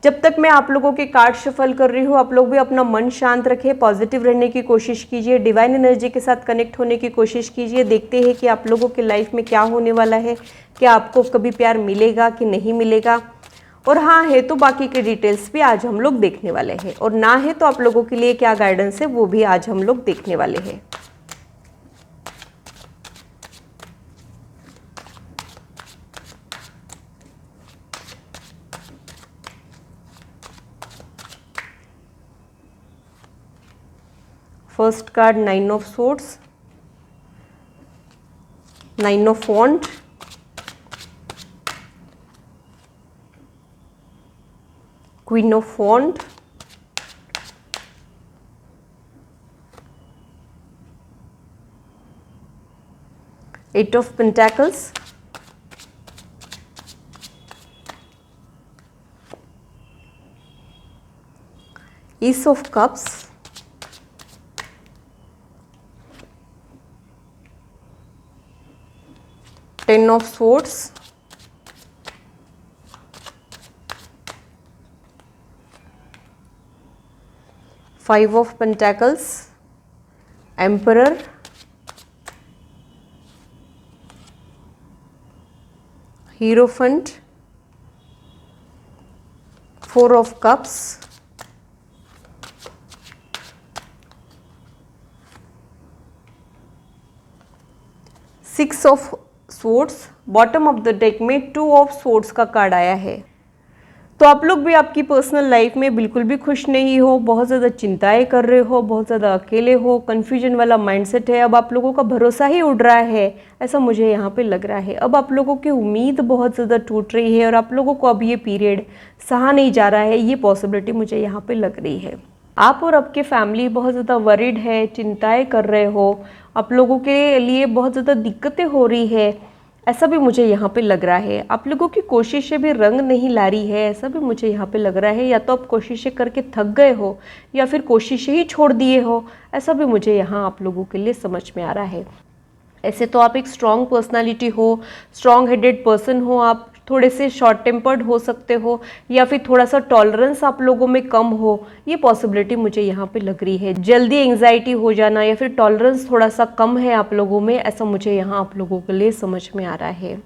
Speaker 1: जब तक मैं आप लोगों के कार्ड शफल कर रही हूँ, आप लोग भी अपना मन शांत रखें, पॉजिटिव रहने की कोशिश कीजिए, डिवाइन एनर्जी के साथ कनेक्ट होने की कोशिश कीजिए। देखते हैं कि आप लोगों के लाइफ में क्या होने वाला है, क्या आपको कभी प्यार मिलेगा कि नहीं मिलेगा, और हाँ है तो बाकी के डिटेल्स भी आज हम लोग देखने वाले हैं, और ना है तो आप लोगों के लिए क्या गाइडेंस है वो भी आज हम लोग देखने वाले हैं। First card, 9 of Swords, 9 of Wands, Queen of Wands, Eight of Pentacles, Ace of Cups, Ten of Swords, Five of Pentacles, Emperor, हीरोफेंट, 4 of cups, 6 of swords. Bottom of the deck में 2 ऑफ स्वॉर्ड्स का कार्ड आया है। तो आप लोग भी आपकी पर्सनल लाइफ में बिल्कुल भी खुश नहीं हो, बहुत ज़्यादा चिंताएं कर रहे हो, बहुत ज़्यादा अकेले हो, कन्फ्यूजन वाला माइंडसेट है। अब आप लोगों का भरोसा ही उड़ रहा है, ऐसा मुझे यहाँ पे लग रहा है। अब आप लोगों की उम्मीद बहुत ज़्यादा टूट रही है और आप लोगों को अब ये पीरियड सहा नहीं जा रहा है, ये पॉसिबिलिटी मुझे यहाँ पे लग रही है। आप और आपकी फैमिली बहुत ज़्यादा वरीड है, चिंताएँ कर रहे हो, आप लोगों के लिए बहुत ज़्यादा दिक्कतें हो रही है, ऐसा भी मुझे यहाँ पे लग रहा है। आप लोगों की कोशिशें भी रंग नहीं ला रही है, ऐसा भी मुझे यहाँ पे लग रहा है। या तो आप कोशिशें करके थक गए हो या फिर कोशिशें ही छोड़ दिए हो, ऐसा भी मुझे यहाँ आप लोगों के लिए समझ में आ रहा है। ऐसे तो आप एक स्ट्रॉन्ग पर्सनालिटी हो, स्ट्रॉन्ग हेडेड पर्सन हो, आप थोड़े से शॉर्ट टेम्पर्ड हो सकते हो या फिर थोड़ा सा टॉलरेंस आप लोगों में कम हो, ये पॉसिबिलिटी मुझे यहाँ पे लग रही है। जल्दी एंग्जाइटी हो जाना या फिर टॉलरेंस थोड़ा सा कम है आप लोगों में, ऐसा मुझे यहाँ आप लोगों के लिए समझ में आ रहा है।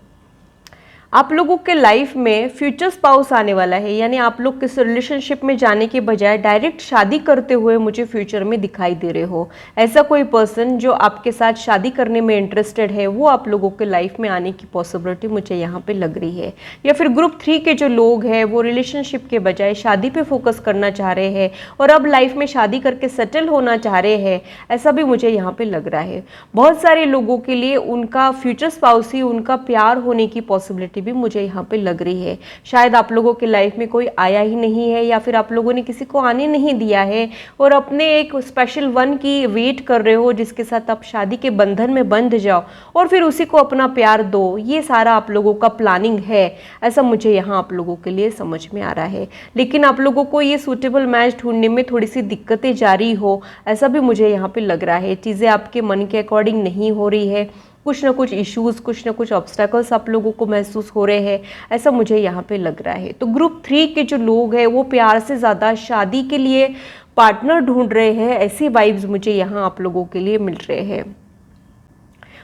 Speaker 1: आप लोगों के लाइफ में फ्यूचर स्पाउस आने वाला है, यानी आप लोग किस रिलेशनशिप में जाने के बजाय डायरेक्ट शादी करते हुए मुझे फ्यूचर में दिखाई दे रहे हो। ऐसा कोई पर्सन जो आपके साथ शादी करने में इंटरेस्टेड है, वो आप लोगों के लाइफ में आने की पॉसिबिलिटी मुझे यहाँ पे लग रही है। या फिर ग्रुप 3 के जो लोग हैं वो रिलेशनशिप के बजाय शादी पे फोकस करना चाह रहे हैं और अब लाइफ में शादी करके सेटल होना चाह रहे हैं, ऐसा भी मुझे यहाँ पे लग रहा है। बहुत सारे लोगों के लिए उनका फ्यूचर स्पाउस ही उनका प्यार होने की पॉसिबिलिटी भी मुझे यहाँ पे लग रही है। शायद आप लोगों के लाइफ में कोई आया ही नहीं है या फिर आप लोगों ने किसी को आने नहीं दिया है और अपने एक स्पेशल वन की वेट कर रहे हो जिसके साथ आप शादी के बंधन में बंध जाओ और फिर उसी को अपना प्यार दो। ये सारा आप लोगों का प्लानिंग है, ऐसा मुझे यहाँ आप लोगों के लिए समझ में आ रहा है। लेकिन आप लोगों को ये सूटेबल मैच ढूंढने में थोड़ी सी दिक्कतें जारी हो, ऐसा भी मुझे यहाँ पे लग रहा है। चीज़ें आपके मन के अकॉर्डिंग नहीं हो रही है, कुछ ना कुछ इश्यूज, कुछ ना कुछ ऑब्स्टेकल्स आप लोगों को महसूस हो रहे हैं, ऐसा मुझे यहाँ पे लग रहा है। तो ग्रुप 3 के जो लोग हैं वो प्यार से ज़्यादा शादी के लिए पार्टनर ढूंढ रहे हैं, ऐसी वाइब्स मुझे यहाँ आप लोगों के लिए मिल रहे हैं।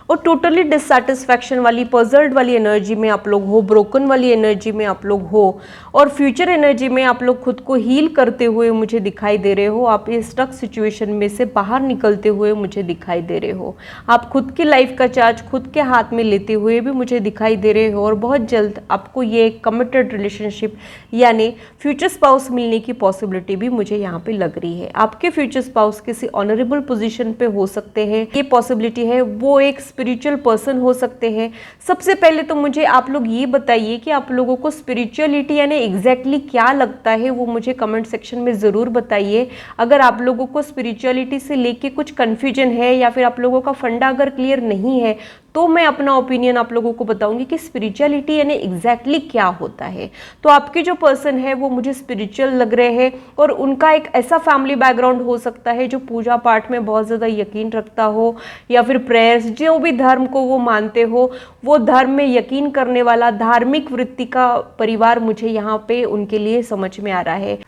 Speaker 1: और टोटली डिससेटिस्फैक्शन वाली, पजल्ड वाली एनर्जी में आप लोग हो, ब्रोकन वाली एनर्जी में आप लोग हो और फ्यूचर एनर्जी में आप लोग खुद को हील करते हुए मुझे दिखाई दे रहे हो। आप इस स्टक सिचुएशन में से बाहर निकलते हुए मुझे दिखाई दे रहे हो। आप खुद की लाइफ का चार्ज खुद के हाथ में लेते हुए भी मुझे दिखाई दे रहे हो और बहुत जल्द आपको ये कमिटेड रिलेशनशिप यानी फ्यूचर स्पाउस मिलने की पॉसिबिलिटी भी मुझे यहाँ पे लग रही है। आपके फ्यूचर स्पाउस किसी ऑनरेबल पोजीशन पे हो सकते हैं, ये पॉसिबिलिटी है। वो एक स्पिरिचुअल पर्सन हो सकते हैं। सबसे पहले तो मुझे आप लोग ये बताइए कि आप लोगों को स्पिरिचुअलिटी यानी एग्जैक्टली क्या लगता है, वो मुझे कमेंट सेक्शन में ज़रूर बताइए। अगर आप लोगों को स्पिरिचुअलिटी से लेके कुछ कन्फ्यूजन है या फिर आप लोगों का फंडा अगर क्लियर नहीं है तो मैं अपना ओपिनियन आप लोगों को बताऊंगी कि स्पिरिचुअलिटी यानी एग्जैक्टली क्या होता है। तो आपके जो पर्सन है वो मुझे स्पिरिचुअल लग रहे हैं और उनका एक ऐसा फैमिली बैकग्राउंड हो सकता है जो पूजा पाठ में बहुत ज़्यादा यकीन रखता हो या फिर प्रेयर्स, जो भी धर्म को वो मानते हो, वो धर्म में यकीन करने वाला धार्मिक वृत्ति का परिवार मुझे यहाँ पे उनके लिए समझ में आ रहा है।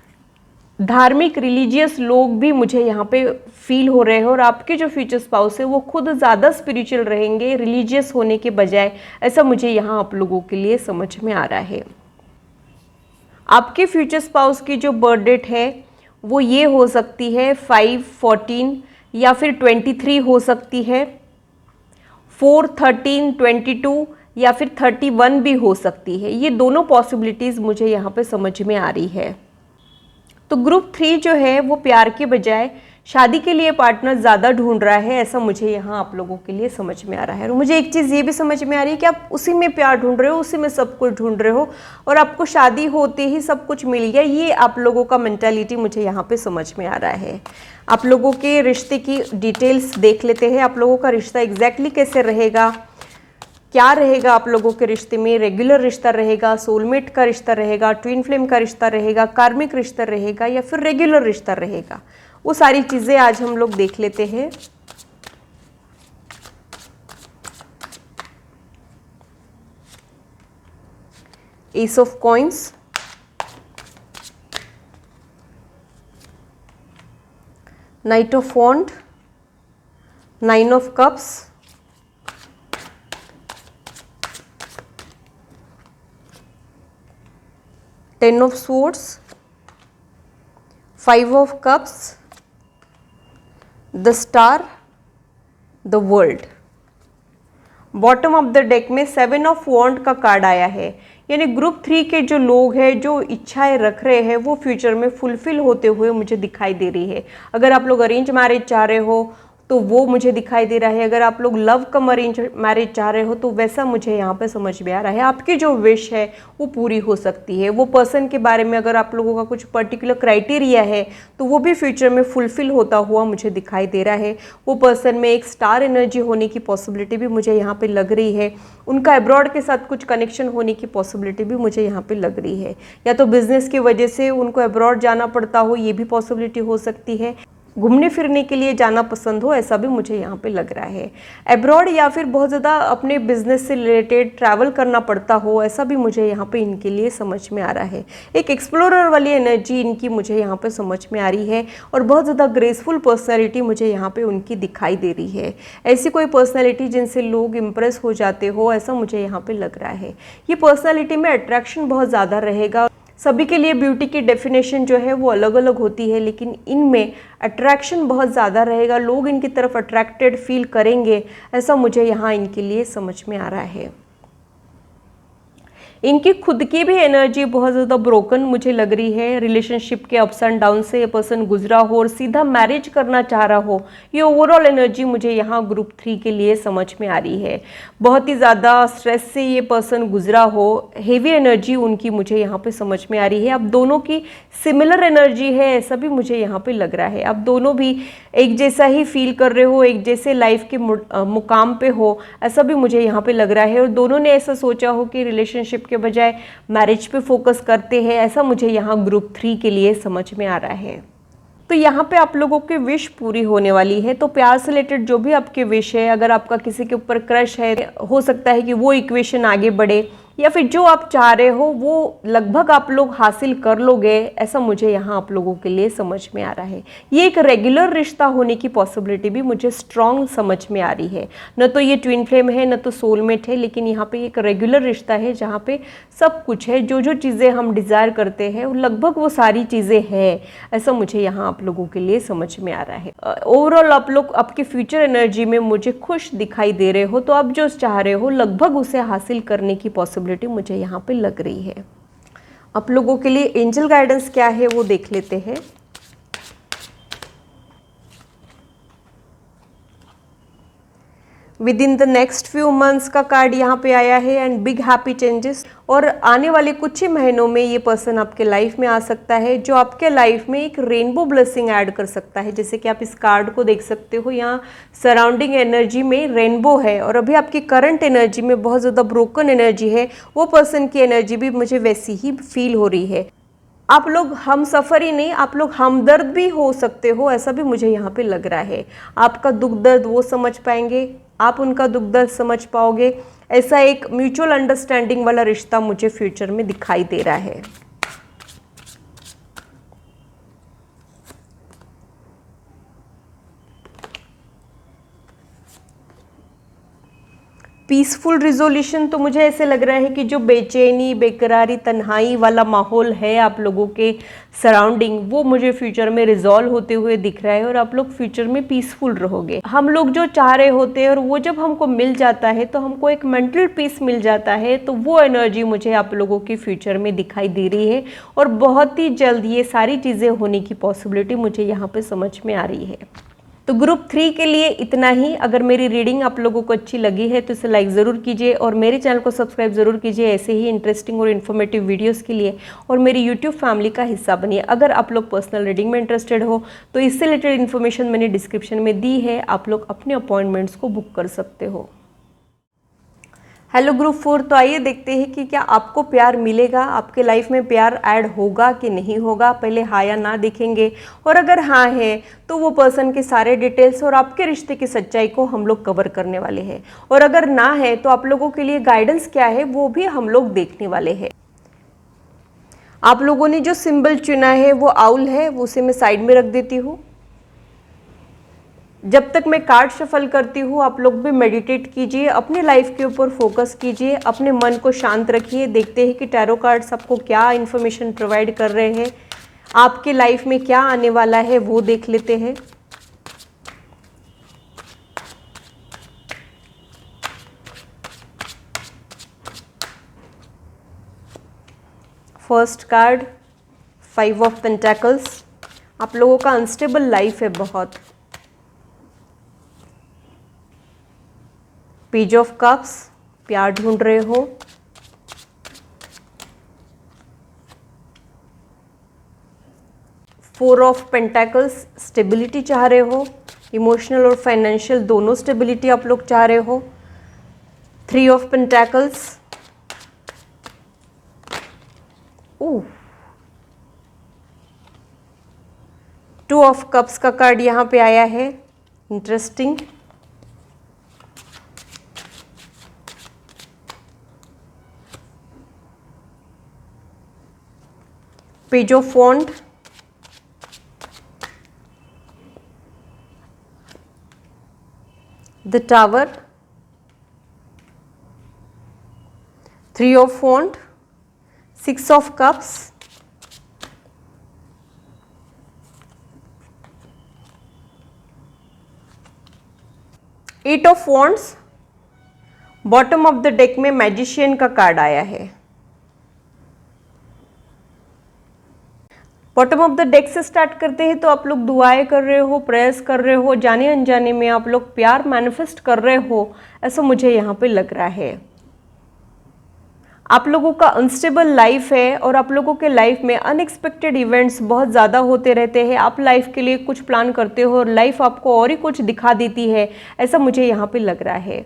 Speaker 1: धार्मिक रिलीजियस लोग भी मुझे यहाँ पे फील हो रहे हैं और आपके जो फ्यूचर स्पाउस है वो खुद ज़्यादा स्पिरिचुअल रहेंगे रिलीजियस होने के बजाय, ऐसा मुझे यहाँ आप लोगों के लिए समझ में आ रहा है। आपके फ्यूचर स्पाउस की जो बर्थ डेट है वो ये हो सकती है 5, 14 या फिर 23 हो सकती है, 4, 13, 22 या फिर 31 भी हो सकती है। ये दोनों पॉसिबिलिटीज़ मुझे यहाँ पे समझ में आ रही है। तो ग्रुप 3 जो है वो प्यार के बजाय शादी के लिए पार्टनर ज़्यादा ढूंढ रहा है, ऐसा मुझे यहाँ आप लोगों के लिए समझ में आ रहा है। और मुझे एक चीज़ ये भी समझ में आ रही है कि आप उसी में प्यार ढूंढ रहे हो, उसी में सब कुछ ढूंढ रहे हो और आपको शादी होते ही सब कुछ मिल गया, ये आप लोगों का मेंटालिटी मुझे यहाँ पे समझ में आ रहा है। आप लोगों के रिश्ते की डिटेल्स देख लेते हैं। आप लोगों का रिश्ता एग्जैक्टली कैसे रहेगा, क्या रहेगा आप लोगों के रिश्ते में, रेगुलर रिश्ता रहेगा, सोलमेट का रिश्ता रहेगा, ट्विन फ्लेम का रिश्ता रहेगा, कार्मिक रिश्ता रहेगा या फिर रेगुलर रिश्ता रहेगा, वो सारी चीज़ें आज हम लोग देख लेते हैं। Ace of coins, knight of wand, 9 of cups, 10 of swords, 5 of cups, the star, the world. Bottom of the deck में 7 ऑफ वॉन्ड का कार्ड आया है, यानी ग्रुप 3 के जो लोग हैं, जो इच्छाएं रख रहे हैं, वो फ्यूचर में फुलफिल होते हुए मुझे दिखाई दे रही है। अगर आप लोग अरेंज मैरिज चाह रहे हो तो वो मुझे दिखाई दे रहा है। अगर आप लोग लव कम अरेंज मैरिज चाह रहे हो तो वैसा मुझे यहाँ पे समझ में आ रहा है। आपकी जो विश है वो पूरी हो सकती है। वो पर्सन के बारे में अगर आप लोगों का कुछ पर्टिकुलर क्राइटेरिया है तो वो भी फ्यूचर में फुलफिल होता हुआ मुझे दिखाई दे रहा है। वो पर्सन में एक स्टार एनर्जी होने की पॉसिबिलिटी भी मुझे यहाँ पे लग रही है। उनका अब्रॉड के साथ कुछ कनेक्शन होने की पॉसिबिलिटी भी मुझे यहाँ पे लग रही है। या तो बिजनेस की वजह से उनको अब्रॉड जाना पड़ता हो, ये भी पॉसिबिलिटी हो सकती है। घूमने फिरने के लिए जाना पसंद हो, ऐसा भी मुझे यहाँ पे लग रहा है। अब्रॉड या फिर बहुत ज़्यादा अपने बिजनेस से रिलेटेड ट्रैवल करना पड़ता हो, ऐसा भी मुझे यहाँ पे इनके लिए समझ में आ रहा है। एक एक्सप्लोरर वाली एनर्जी इनकी मुझे यहाँ पे समझ में आ रही है और बहुत ज़्यादा ग्रेसफुल पर्सनैलिटी मुझे यहाँ पे उनकी दिखाई दे रही है। ऐसी कोई पर्सनैलिटी जिनसे लोग इम्प्रेस हो जाते हो, ऐसा मुझे यहाँ पे लग रहा है। ये पर्सनैलिटी में अट्रैक्शन बहुत ज़्यादा रहेगा। सभी के लिए ब्यूटी की डेफिनेशन जो है वो अलग अलग होती है, लेकिन इनमें अट्रैक्शन बहुत ज़्यादा रहेगा। लोग इनकी तरफ अट्रैक्टेड फील करेंगे, ऐसा मुझे यहाँ इनके लिए समझ में आ रहा है। इनकी खुद की भी एनर्जी बहुत ज़्यादा ब्रोकन मुझे लग रही है। रिलेशनशिप के अप्स एंड डाउन से ये पर्सन गुजरा हो और सीधा मैरिज करना चाह रहा हो, ये ओवरऑल एनर्जी मुझे यहाँ ग्रुप 3 के लिए समझ में आ रही है। बहुत ही ज़्यादा स्ट्रेस से ये पर्सन गुजरा हो, हेवी एनर्जी उनकी मुझे यहाँ पे समझ में आ रही है। अब दोनों की सिमिलर एनर्जी है, ऐसा भी मुझे यहाँ पे लग रहा है। अब दोनों भी एक जैसा ही फील कर रहे हो, एक जैसे लाइफ के मुकाम पे हो, ऐसा भी मुझे यहाँ पे लग रहा है। और दोनों ने ऐसा सोचा हो कि रिलेशनशिप के बजाय मैरिज पे फोकस करते हैं, ऐसा मुझे यहाँ ग्रुप 3 के लिए समझ में आ रहा है। तो यहाँ पे आप लोगों की विश पूरी होने वाली है। तो प्यार से रिलेटेड जो भी आपके विश है, अगर आपका किसी के ऊपर क्रश है, हो सकता है कि वो इक्वेशन आगे बढ़े, या फिर जो आप चाह रहे हो वो लगभग आप लोग हासिल कर लोगे, ऐसा मुझे यहाँ आप लोगों के लिए समझ में आ रहा है। ये एक रेगुलर रिश्ता होने की पॉसिबिलिटी भी मुझे स्ट्रॉन्ग समझ में आ रही है। न तो ये ट्विन फ्लेम है, न तो सोलमेट है, लेकिन यहाँ पे एक रेगुलर रिश्ता है जहाँ पे सब कुछ है। जो जो चीज़ें हम डिज़ायर करते हैं लगभग वो सारी चीज़ें हैं, ऐसा मुझे यहाँ आप लोगों के लिए समझ में आ रहा है। ओवरऑल आप लोग आपके फ्यूचर एनर्जी में मुझे खुश दिखाई दे रहे हो, तो आप जो चाह रहे हो लगभग उसे हासिल करने की पॉसिबिलिटी मुझे यहाँ पे लग रही है। आप लोगों के लिए एंजल गाइडेंस क्या है वो देख लेते हैं। With in the next few months का कार्ड यहाँ पे आया है एंड बिग हैप्पी चेंजेस। और आने वाले कुछ ही महीनों में ये पर्सन आपके लाइफ में आ सकता है, जो आपके लाइफ में एक रेनबो ब्लेसिंग ऐड कर सकता है। जैसे कि आप इस कार्ड को देख सकते हो, यहाँ सराउंडिंग एनर्जी में रेनबो है और अभी आपकी करंट एनर्जी में बहुत ज़्यादा ब्रोकन एनर्जी है। वो पर्सन की एनर्जी भी मुझे वैसी ही फील हो रही है। आप लोग हम सफ़र ही नहीं, आप लोग हमदर्द भी हो सकते हो, ऐसा भी मुझे यहाँ पे लग रहा है। आपका दुख दर्द वो समझ पाएंगे, आप उनका दुख दर्द समझ पाओगे। ऐसा एक म्यूचुअल अंडरस्टैंडिंग वाला रिश्ता मुझे फ्यूचर में दिखाई दे रहा है। पीसफुल रिजोल्यूशन, तो मुझे ऐसे लग रहा है कि जो बेचैनी, बेकरारी, तन्हाई वाला माहौल है आप लोगों के सराउंडिंग, वो मुझे फ्यूचर में रिजॉल्व होते हुए दिख रहा है और आप लोग फ्यूचर में पीसफुल रहोगे। हम लोग जो चाह रहे होते हैं और वो जब हमको मिल जाता है तो हमको एक मेंटल पीस मिल जाता है। तो वो एनर्जी मुझे आप लोगों की फ्यूचर में दिखाई दे रही है और बहुत ही जल्द ये सारी चीज़ें होने की पॉसिबिलिटी मुझे यहाँ पे समझ में आ रही है। तो ग्रुप 3 के लिए इतना ही। अगर मेरी रीडिंग आप लोगों को अच्छी लगी है तो इसे लाइक ज़रूर कीजिए और मेरे चैनल को सब्सक्राइब ज़रूर कीजिए ऐसे ही इंटरेस्टिंग और इन्फॉर्मेटिव वीडियोस के लिए, और मेरी यूट्यूब फैमिली का हिस्सा बनिए। अगर आप लोग पर्सनल रीडिंग में इंटरेस्टेड हो तो इससे रिलेटेड इन्फॉर्मेशन मैंने डिस्क्रिप्शन में दी है, आप लोग अपने अपॉइंटमेंट्स को बुक कर सकते हो। हेलो ग्रुप 4, तो आइए देखते हैं कि क्या आपको प्यार मिलेगा, आपके लाइफ में प्यार ऐड होगा कि नहीं होगा। पहले हाँ या ना देखेंगे, और अगर हाँ है तो वो पर्सन के सारे डिटेल्स और आपके रिश्ते की सच्चाई को हम लोग कवर करने वाले हैं, और अगर ना है तो आप लोगों के लिए गाइडेंस क्या है वो भी हम लोग देखने वाले हैं। आप लोगों ने जो सिंबल चुना है वो आउल है, वो उसे मैं साइड में रख देती हूँ। जब तक मैं कार्ड शफल करती हूँ आप लोग भी मेडिटेट कीजिए, अपनी लाइफ के ऊपर फोकस कीजिए, अपने मन को शांत रखिए। देखते हैं कि टैरो कार्ड्स आपको क्या इन्फॉर्मेशन प्रोवाइड कर रहे हैं, आपके लाइफ में क्या आने वाला है वो देख लेते हैं। फर्स्ट कार्ड 5 ऑफ पेंटेकल्स, आप लोगों का अनस्टेबल लाइफ है बहुत। पेज ऑफ कप्स, प्यार ढूंढ रहे हो। फोर ऑफ पेंटेकल्स, स्टेबिलिटी चाह रहे हो, इमोशनल और फाइनेंशियल दोनों स्टेबिलिटी आप लोग चाह रहे हो। 3 of pentacles, oh 2 of cups का कार्ड यहाँ पे आया है, interesting. Page of wand, the tower, 3 of wand, 6 of cups, eight of wands. Bottom of the deck में मैजिशियन का कार्ड आया है। बॉटम ऑफ द डेक से स्टार्ट करते हैं तो आप लोग दुआएं कर रहे हो, प्रेयर्स कर रहे हो, जाने अनजाने में आप लोग प्यार मैनिफेस्ट कर रहे हो, ऐसा मुझे यहाँ पे लग रहा है। आप लोगों का अनस्टेबल लाइफ है और आप लोगों के लाइफ में अनएक्सपेक्टेड इवेंट्स बहुत ज़्यादा होते रहते हैं। आप लाइफ के लिए कुछ प्लान करते हो और लाइफ आपको और ही कुछ दिखा देती है, ऐसा मुझे यहाँ पे लग रहा है।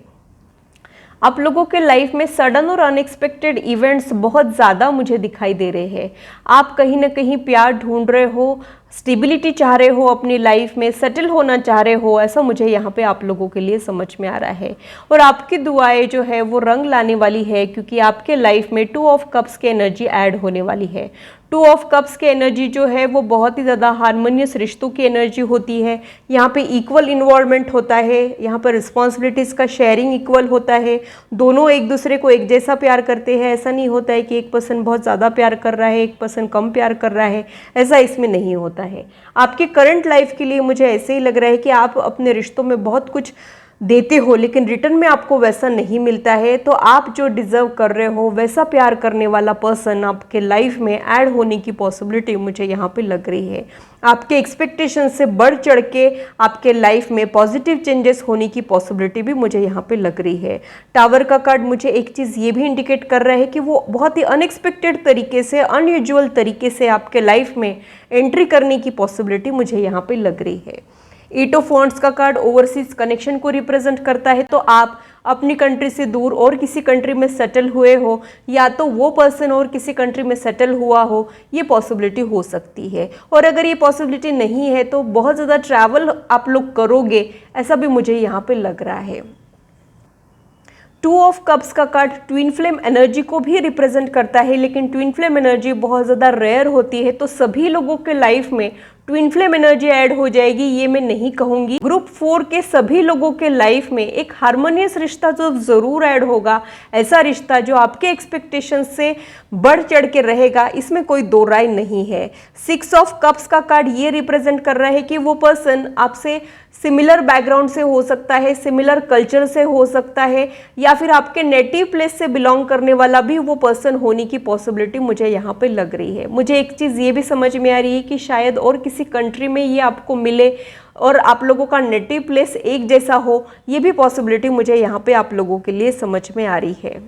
Speaker 1: आप लोगों के लाइफ में सडन और अनएक्सपेक्टेड इवेंट्स बहुत ज़्यादा मुझे दिखाई दे रहे हैं। आप कहीं ना कहीं प्यार ढूंढ रहे हो, स्टेबिलिटी चाह रहे हो, अपनी लाइफ में सेटल होना चाह रहे हो, ऐसा मुझे यहाँ पे आप लोगों के लिए समझ में आ रहा है। और आपकी दुआएं जो है वो रंग लाने वाली है, क्योंकि आपके लाइफ में 2 ऑफ कप्स की एनर्जी ऐड होने वाली है। 2 ऑफ कप्स की एनर्जी जो है वो बहुत ही ज़्यादा हारमोनियस रिश्तों की एनर्जी होती है। यहाँ पे इक्वल इन्वॉल्वमेंट होता है, यहाँ पर रिस्पॉन्सिबिलिटीज़ का शेयरिंग इक्वल होता है, दोनों एक दूसरे को एक जैसा प्यार करते हैं। ऐसा नहीं होता है कि एक पर्सन बहुत ज़्यादा प्यार कर रहा है, एक पर्सन कम प्यार कर रहा है, ऐसा इसमें नहीं होता है। आपकी करंट लाइफ के लिए मुझे ऐसे ही लग रहा है कि आप अपने रिश्तों में बहुत कुछ देते हो लेकिन रिटर्न में आपको वैसा नहीं मिलता है। तो आप जो डिजर्व कर रहे हो वैसा प्यार करने वाला पर्सन आपके लाइफ में ऐड होने की पॉसिबिलिटी मुझे यहाँ पे लग रही है। आपके एक्सपेक्टेशन से बढ़ चढ़ के आपके लाइफ में पॉजिटिव चेंजेस होने की पॉसिबिलिटी भी मुझे यहाँ पे लग रही है। टावर का कार्ड मुझे एक चीज़ ये भी इंडिकेट कर रहा है कि वो बहुत ही अनएक्सपेक्टेड तरीके से, अनयूजुअल तरीके से आपके लाइफ में एंट्री करने की पॉसिबिलिटी मुझे यहाँ पे लग रही है। 8 ऑफ वॉन्ड्स का कार्ड ओवरसीज कनेक्शन को रिप्रेजेंट करता है। तो आप अपनी कंट्री से दूर और किसी कंट्री में सेटल हुए हो, या तो वो पर्सन और किसी कंट्री में सेटल हुआ हो, ये पॉसिबिलिटी हो सकती है। और अगर ये पॉसिबिलिटी नहीं है तो बहुत ज़्यादा ट्रैवल आप लोग करोगे, ऐसा भी मुझे यहाँ पे लग रहा है। 2 ऑफ कप्स का कार्ड ट्विन फ्लेम एनर्जी को भी रिप्रेजेंट करता है, लेकिन ट्विन फ्लेम एनर्जी बहुत ज़्यादा रेयर होती है। तो सभी लोगों के लाइफ में ट्विन फ्लेम एनर्जी ऐड हो जाएगी ये मैं नहीं कहूँगी। ग्रुप 4 के सभी लोगों के लाइफ में एक हार्मोनियस रिश्ता तो ज़रूर ऐड होगा, ऐसा रिश्ता जो आपके एक्सपेक्टेशन से बढ़ चढ़ के रहेगा, इसमें कोई दो राय नहीं है। 6 ऑफ कप्स का कार्ड ये रिप्रेजेंट कर रहा है कि वो पर्सन आपसे सिमिलर बैकग्राउंड से हो सकता है, सिमिलर कल्चर से हो सकता है, या फिर आपके नेटिव प्लेस से बिलोंग करने वाला भी वो पर्सन होने की पॉसिबिलिटी मुझे यहाँ पे लग रही है। मुझे एक चीज़ ये भी समझ में आ रही है कि शायद और किसी कंट्री में ये आपको मिले और आप लोगों का नेटिव प्लेस एक जैसा हो, ये भी पॉसिबिलिटी मुझे यहाँ पे आप लोगों के लिए समझ में आ रही है।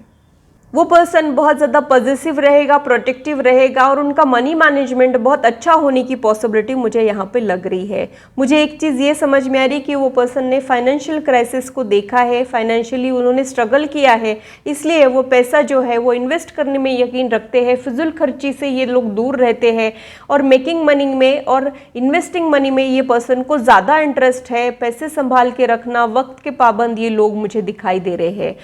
Speaker 1: वो पर्सन बहुत ज़्यादा पॉजिटिव रहेगा, प्रोटेक्टिव रहेगा और उनका मनी मैनेजमेंट बहुत अच्छा होने की पॉसिबिलिटी मुझे यहाँ पे लग रही है। मुझे एक चीज़ ये समझ में आ रही है कि वो पर्सन ने फाइनेंशियल क्राइसिस को देखा है, फाइनेंशियली उन्होंने स्ट्रगल किया है, इसलिए वो पैसा जो है वो इन्वेस्ट करने में यकीन रखते हैं। फिजूल खर्ची से ये लोग दूर रहते हैं और मेकिंग मनी में और इन्वेस्टिंग मनी में ये पर्सन को ज़्यादा इंटरेस्ट है। पैसे संभाल के रखना, वक्त के पाबंद ये लोग मुझे दिखाई दे रहे हैं।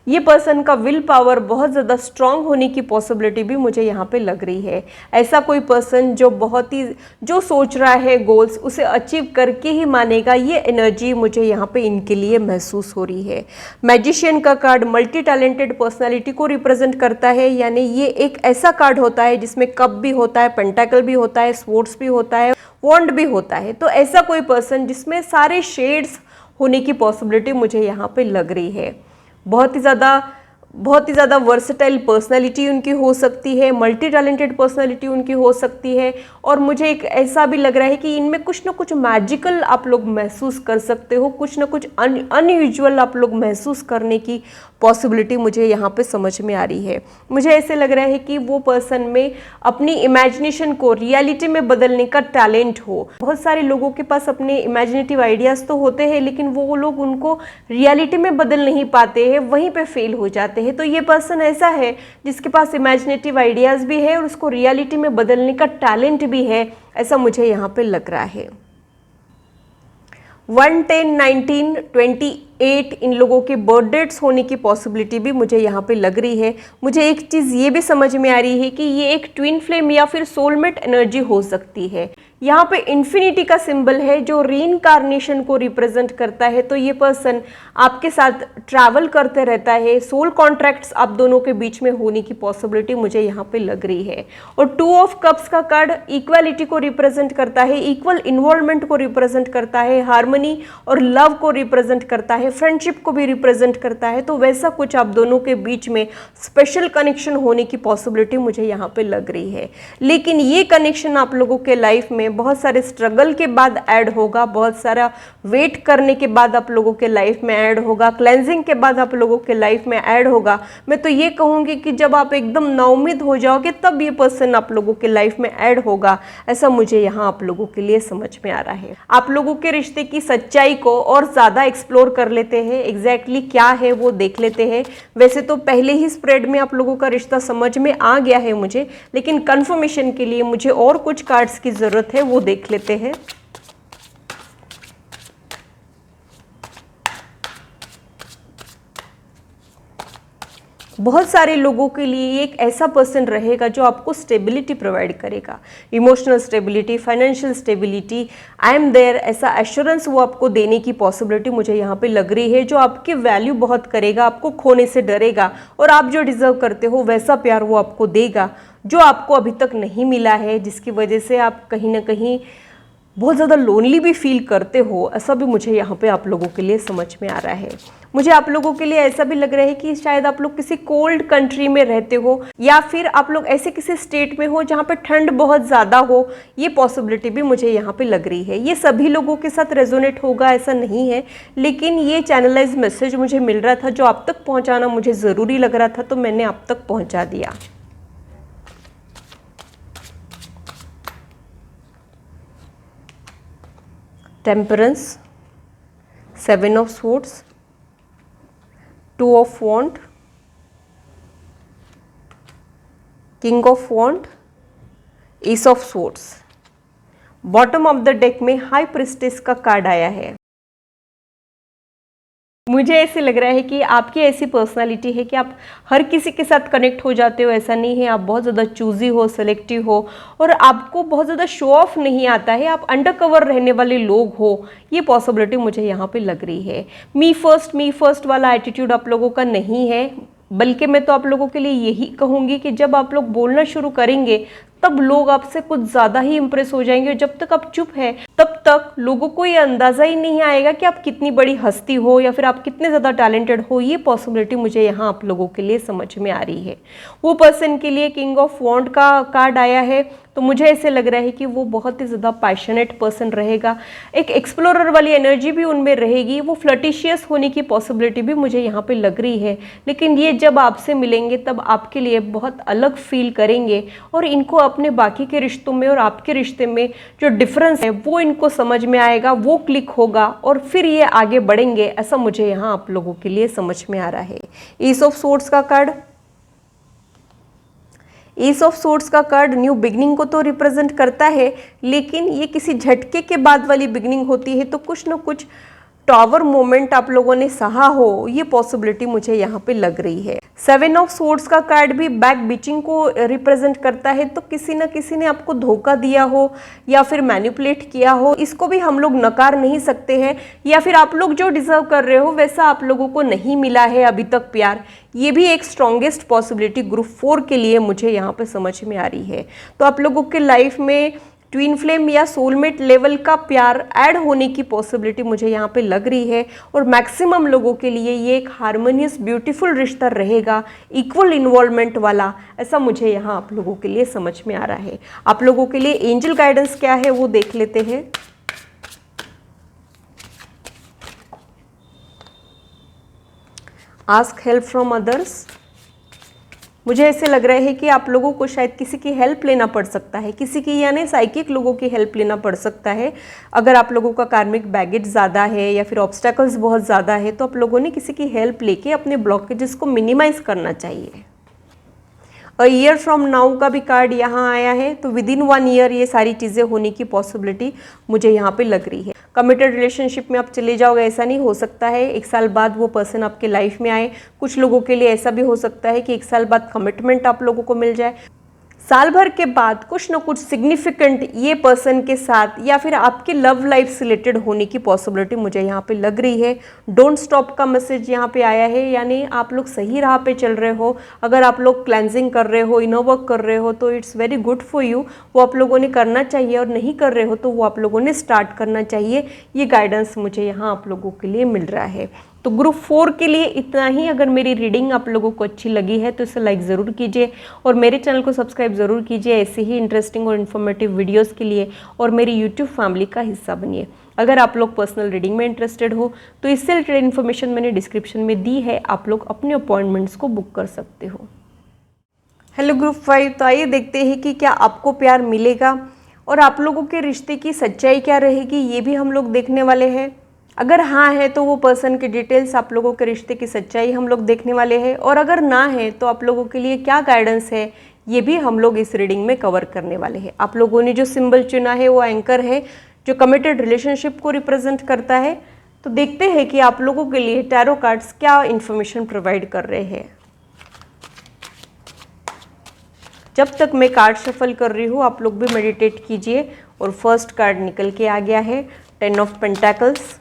Speaker 1: ये पर्सन का विल पावर बहुत ज़्यादा स्ट्रांग होने की पॉसिबिलिटी भी मुझे यहाँ पे लग रही है। ऐसा कोई पर्सन जो बहुत ही जो सोच रहा है गोल्स उसे अचीव करके ही मानेगा, ये एनर्जी मुझे यहाँ पे इनके लिए महसूस हो रही है। मैजिशियन का कार्ड मल्टी टैलेंटेड पर्सनालिटी को रिप्रेजेंट करता है, यानी ये एक ऐसा कार्ड होता है जिसमें कप भी होता है, पेंटाकल भी होता है, स्वॉर्ड्स भी होता है, वॉन्ड भी होता है। तो ऐसा कोई पर्सन जिसमें सारे शेड्स होने की पॉसिबिलिटी मुझे यहाँ पे लग रही है। बहुत ही ज़्यादा वर्सेटाइल पर्सनालिटी उनकी हो सकती है, मल्टी टैलेंटेड पर्सनालिटी उनकी हो सकती है। और मुझे एक ऐसा भी लग रहा है कि इनमें कुछ ना कुछ मैजिकल आप लोग महसूस कर सकते हो, कुछ ना कुछ अनयूजुअल आप लोग महसूस करने की पॉसिबिलिटी मुझे यहाँ पे समझ में आ रही है। मुझे ऐसे लग रहा है कि वो पर्सन में अपनी इमेजिनेशन को रियलिटी में बदलने का टैलेंट हो। बहुत सारे लोगों के पास अपने इमेजिनेटिव आइडियाज़ तो होते हैं, लेकिन वो लोग उनको रियलिटी में बदल नहीं पाते हैं, वहीं पे फेल हो जाते हैं। तो ये पर्सन ऐसा है जिसके पास इमेजिनेटिव आइडियाज़ भी है और उसको रियलिटी में बदलने का टैलेंट भी है, ऐसा मुझे यहाँ पे लग रहा है। 1, 10, 19, 28 इन लोगों के बर्थ डेट्स होने की पॉसिबिलिटी भी मुझे यहाँ पे लग रही है। मुझे एक चीज़ ये भी समझ में आ रही है कि ये एक ट्विन फ्लेम या फिर सोलमेट एनर्जी हो सकती है। यहाँ पे इन्फिनिटी का सिंबल है जो रीइंकार्नेशन को रिप्रेजेंट करता है। तो ये पर्सन आपके साथ ट्रैवल करते रहता है, सोल कॉन्ट्रैक्ट्स आप दोनों के बीच में होने की पॉसिबिलिटी मुझे यहाँ पे लग रही है। और 2 ऑफ कप्स का कार्ड इक्वालिटी को रिप्रेजेंट करता है, इक्वल इन्वॉल्वमेंट को रिप्रेजेंट करता है, हार्मनी और लव को रिप्रेजेंट करता है, फ्रेंडशिप को भी रिप्रेजेंट करता है। तो वैसा कुछ आप दोनों के बीच में स्पेशल कनेक्शन होने की पॉसिबिलिटी मुझे यहाँ पे लग रही है। लेकिन ये कनेक्शन आप लोगों के लाइफ में बहुत सारे स्ट्रगल के बाद ऐड होगा, बहुत सारा वेट करने के बाद आप लोगों के लाइफ में ऐड होगा, क्लेंजिंग के बाद आप लोगों के लाइफ में ऐड होगा। मैं तो ये कहूँगी कि जब आप एकदम नाउम्मीद हो जाओगे तब ये पर्सन आप लोगों के लाइफ में ऐड होगा, ऐसा मुझे यहाँ आप लोगों के लिए समझ में आ रहा है। आप लोगों के रिश्ते की सच्चाई को और ज़्यादा एक्सप्लोर कर लेते हैं, एग्जैक्टली क्या है वो देख लेते हैं। वैसे तो पहले ही स्प्रेड में आप लोगों का रिश्ता समझ में आ गया है मुझे, लेकिन कंफर्मेशन के लिए मुझे और कुछ कार्ड्स की ज़रूरत है, वो देख लेते हैं। बहुत सारे लोगों के लिए एक ऐसा पर्सन रहेगा जो आपको स्टेबिलिटी प्रोवाइड करेगा, emotional stability, financial stability, I am there, ऐसा एश्योरेंस वो आपको देने की पॉसिबिलिटी मुझे यहाँ पे लग रही है, जो आपकी वैल्यू बहुत करेगा, आपको खोने से डरेगा और आप जो डिजर्व करते हो वैसा प्यार वो आपको देगा जो आपको अभी तक नहीं मिला है, जिसकी वजह से आप कहीं ना कहीं बहुत ज़्यादा लोनली भी फील करते हो। ऐसा भी मुझे यहाँ पे आप लोगों के लिए समझ में आ रहा है। मुझे आप लोगों के लिए ऐसा भी लग रहा है कि शायद आप लोग किसी कोल्ड कंट्री में रहते हो या फिर आप लोग ऐसे किसी स्टेट में हो जहाँ पे ठंड बहुत ज़्यादा हो, ये पॉसिबिलिटी भी मुझे यहाँ पे लग रही है। ये सभी लोगों के साथ रेजोनेट होगा ऐसा नहीं है, लेकिन ये चैनलाइज मैसेज मुझे मिल रहा था जो आप तक पहुँचाना मुझे ज़रूरी लग रहा था, तो मैंने आप तक पहुँचा दिया। Temperance, 7 of swords, 2 of wand, king of wand, ace of swords. Bottom of the deck में हाई प्रिस्टेस का कार्ड आया है। मुझे ऐसे लग रहा है कि आपकी ऐसी पर्सनालिटी है कि आप हर किसी के साथ कनेक्ट हो जाते हो, ऐसा नहीं है। आप बहुत ज़्यादा चूजी हो, सेलेक्टिव हो और आपको बहुत ज़्यादा शो ऑफ नहीं आता है, आप अंडर कवर रहने वाले लोग हो, ये पॉसिबिलिटी मुझे यहाँ पे लग रही है। मी फर्स्ट वाला एटीट्यूड आप लोगों का नहीं है, बल्कि मैं तो आप लोगों के लिए यही कहूँगी कि जब आप लोग बोलना शुरू करेंगे तब लोग आपसे कुछ ज़्यादा ही इंप्रेस हो जाएंगे। जब तक आप चुप है तब तक लोगों को ये अंदाज़ा ही नहीं आएगा कि आप कितनी बड़ी हस्ती हो या फिर आप कितने ज़्यादा टैलेंटेड हो। ये पॉसिबिलिटी मुझे यहाँ आप लोगों के लिए समझ में आ रही है। वो पर्सन के लिए किंग ऑफ वॉन्ड का कार्ड आया है, तो मुझे ऐसे लग रहा है कि वो बहुत ही ज़्यादा पैशनेट पर्सन रहेगा, एक एक्सप्लोरर वाली एनर्जी भी उनमें रहेगी, वो फ्लर्टिशियस होने की पॉसिबिलिटी भी मुझे यहाँ पे लग रही है। लेकिन ये जब आपसे मिलेंगे तब आपके लिए बहुत अलग फील करेंगे और इनको अपने बाकी के रिश्तों में और आपके रिश्ते में जो डिफरेंस है वो इनको समझ में आएगा, वो क्लिक होगा और फिर ये आगे बढ़ेंगे, ऐसा मुझे यहाँ आप लोगों के लिए समझ में आ रहा है। एस ऑफ स्वॉर्ड्स का कार्ड, एस ऑफ स्वॉर्ड्स का कार्ड न्यू बिगनिंग को तो रिप्रेजेंट करता है, लेकिन ये किसी झटके के बाद वाली बिगनिंग होती है, तो कुछ ना कुछ टावर मोमेंट आप लोगों ने सहा हो, ये पॉसिबिलिटी मुझे यहाँ पे लग रही है। 7 ऑफ सोर्ड्स का कार्ड भी बैक बीचिंग को रिप्रेजेंट करता है, तो किसी न किसी ने आपको धोखा दिया हो या फिर मैनिपुलेट किया हो, इसको भी हम लोग नकार नहीं सकते हैं। या फिर आप लोग जो डिजर्व कर रहे हो वैसा आप लोगों को नहीं मिला है अभी तक प्यार, ये भी एक स्ट्रॉन्गेस्ट पॉसिबिलिटी ग्रुप 4 के लिए मुझे यहाँ पे समझ में आ रही है। तो आप लोगों के लाइफ में ट्विन फ्लेम या सोलमेट लेवल का प्यार ऐड होने की पॉसिबिलिटी मुझे यहाँ पे लग रही है, और मैक्सिमम लोगों के लिए ये एक हार्मोनियस ब्यूटीफुल रिश्ता रहेगा, इक्वल इन्वॉल्वमेंट वाला, ऐसा मुझे यहाँ आप लोगों के लिए समझ में आ रहा है। आप लोगों के लिए एंजल गाइडेंस क्या है वो देख लेते हैं। Ask help from others. मुझे ऐसे लग रहा है कि आप लोगों को शायद किसी की हेल्प लेना पड़ सकता है, किसी की यानी साइकिक लोगों की हेल्प लेना पड़ सकता है। अगर आप लोगों का कार्मिक बैगेज ज़्यादा है या फिर ऑब्स्टेकल्स बहुत ज़्यादा है, तो आप लोगों ने किसी की हेल्प लेके अपने ब्लॉकेजेस को मिनिमाइज करना चाहिए। अ ईयर फ्रॉम नाउ का भी कार्ड यहाँ आया है, तो विद इन 1 ईयर ये सारी चीज़ें होने की पॉसिबिलिटी मुझे यहाँ पे लग रही है। कमिटेड रिलेशनशिप में आप चले जाओगे ऐसा नहीं हो सकता है, 1 साल बाद वो पर्सन आपके लाइफ में आए। कुछ लोगों के लिए ऐसा भी हो सकता है कि 1 साल बाद कमिटमेंट आप लोगों को मिल जाए। साल भर के बाद कुछ ना कुछ सिग्निफिकेंट ये पर्सन के साथ या फिर आपके लव लाइफ से रिलेटेड होने की पॉसिबिलिटी मुझे यहाँ पे लग रही है। डोंट स्टॉप का मैसेज यहाँ पे आया है, यानी आप लोग सही राह पे चल रहे हो। अगर आप लोग क्लेंजिंग कर रहे हो, इनर वर्क कर रहे हो, तो it's very good for you, वो आप लोगों ने करना चाहिए। और नहीं कर रहे हो तो वो आप लोगों ने स्टार्ट करना चाहिए। ये गाइडेंस मुझे यहाँ आप लोगों के लिए मिल रहा है। तो ग्रुप 4 के लिए इतना ही। अगर मेरी रीडिंग आप लोगों को अच्छी लगी है तो इसे लाइक ज़रूर कीजिए और मेरे चैनल को सब्सक्राइब ज़रूर कीजिए ऐसे ही इंटरेस्टिंग और इन्फॉर्मेटिव वीडियोस के लिए, और मेरी यूट्यूब फैमिली का हिस्सा बनिए। अगर आप लोग पर्सनल रीडिंग में इंटरेस्टेड हो तो इससे रिलेटेड इन्फॉर्मेशन मैंने डिस्क्रिप्शन में दी है, आप लोग अपने अपॉइंटमेंट्स को बुक कर सकते हो। हेलो ग्रुप 5, तो आइए देखते हैं कि क्या आपको प्यार मिलेगा और आप लोगों के रिश्ते की सच्चाई क्या रहेगी, ये भी हम लोग देखने वाले हैं। अगर हाँ है तो वो पर्सन की डिटेल्स, आप लोगों के रिश्ते की सच्चाई हम लोग देखने वाले हैं, और अगर ना है तो आप लोगों के लिए क्या गाइडेंस है ये भी हम लोग इस रीडिंग में कवर करने वाले हैं। आप लोगों ने जो सिंबल चुना है वो एंकर है, जो कमिटेड रिलेशनशिप को रिप्रेजेंट करता है। तो देखते हैं कि आप लोगों के लिए टैरो कार्ड्स क्या इन्फॉर्मेशन प्रोवाइड कर रहे हैं। जब तक मैं कार्ड शफल कर रही हूँ आप लोग भी मेडिटेट कीजिए। और फर्स्ट कार्ड निकल के आ गया है 10 of pentacles,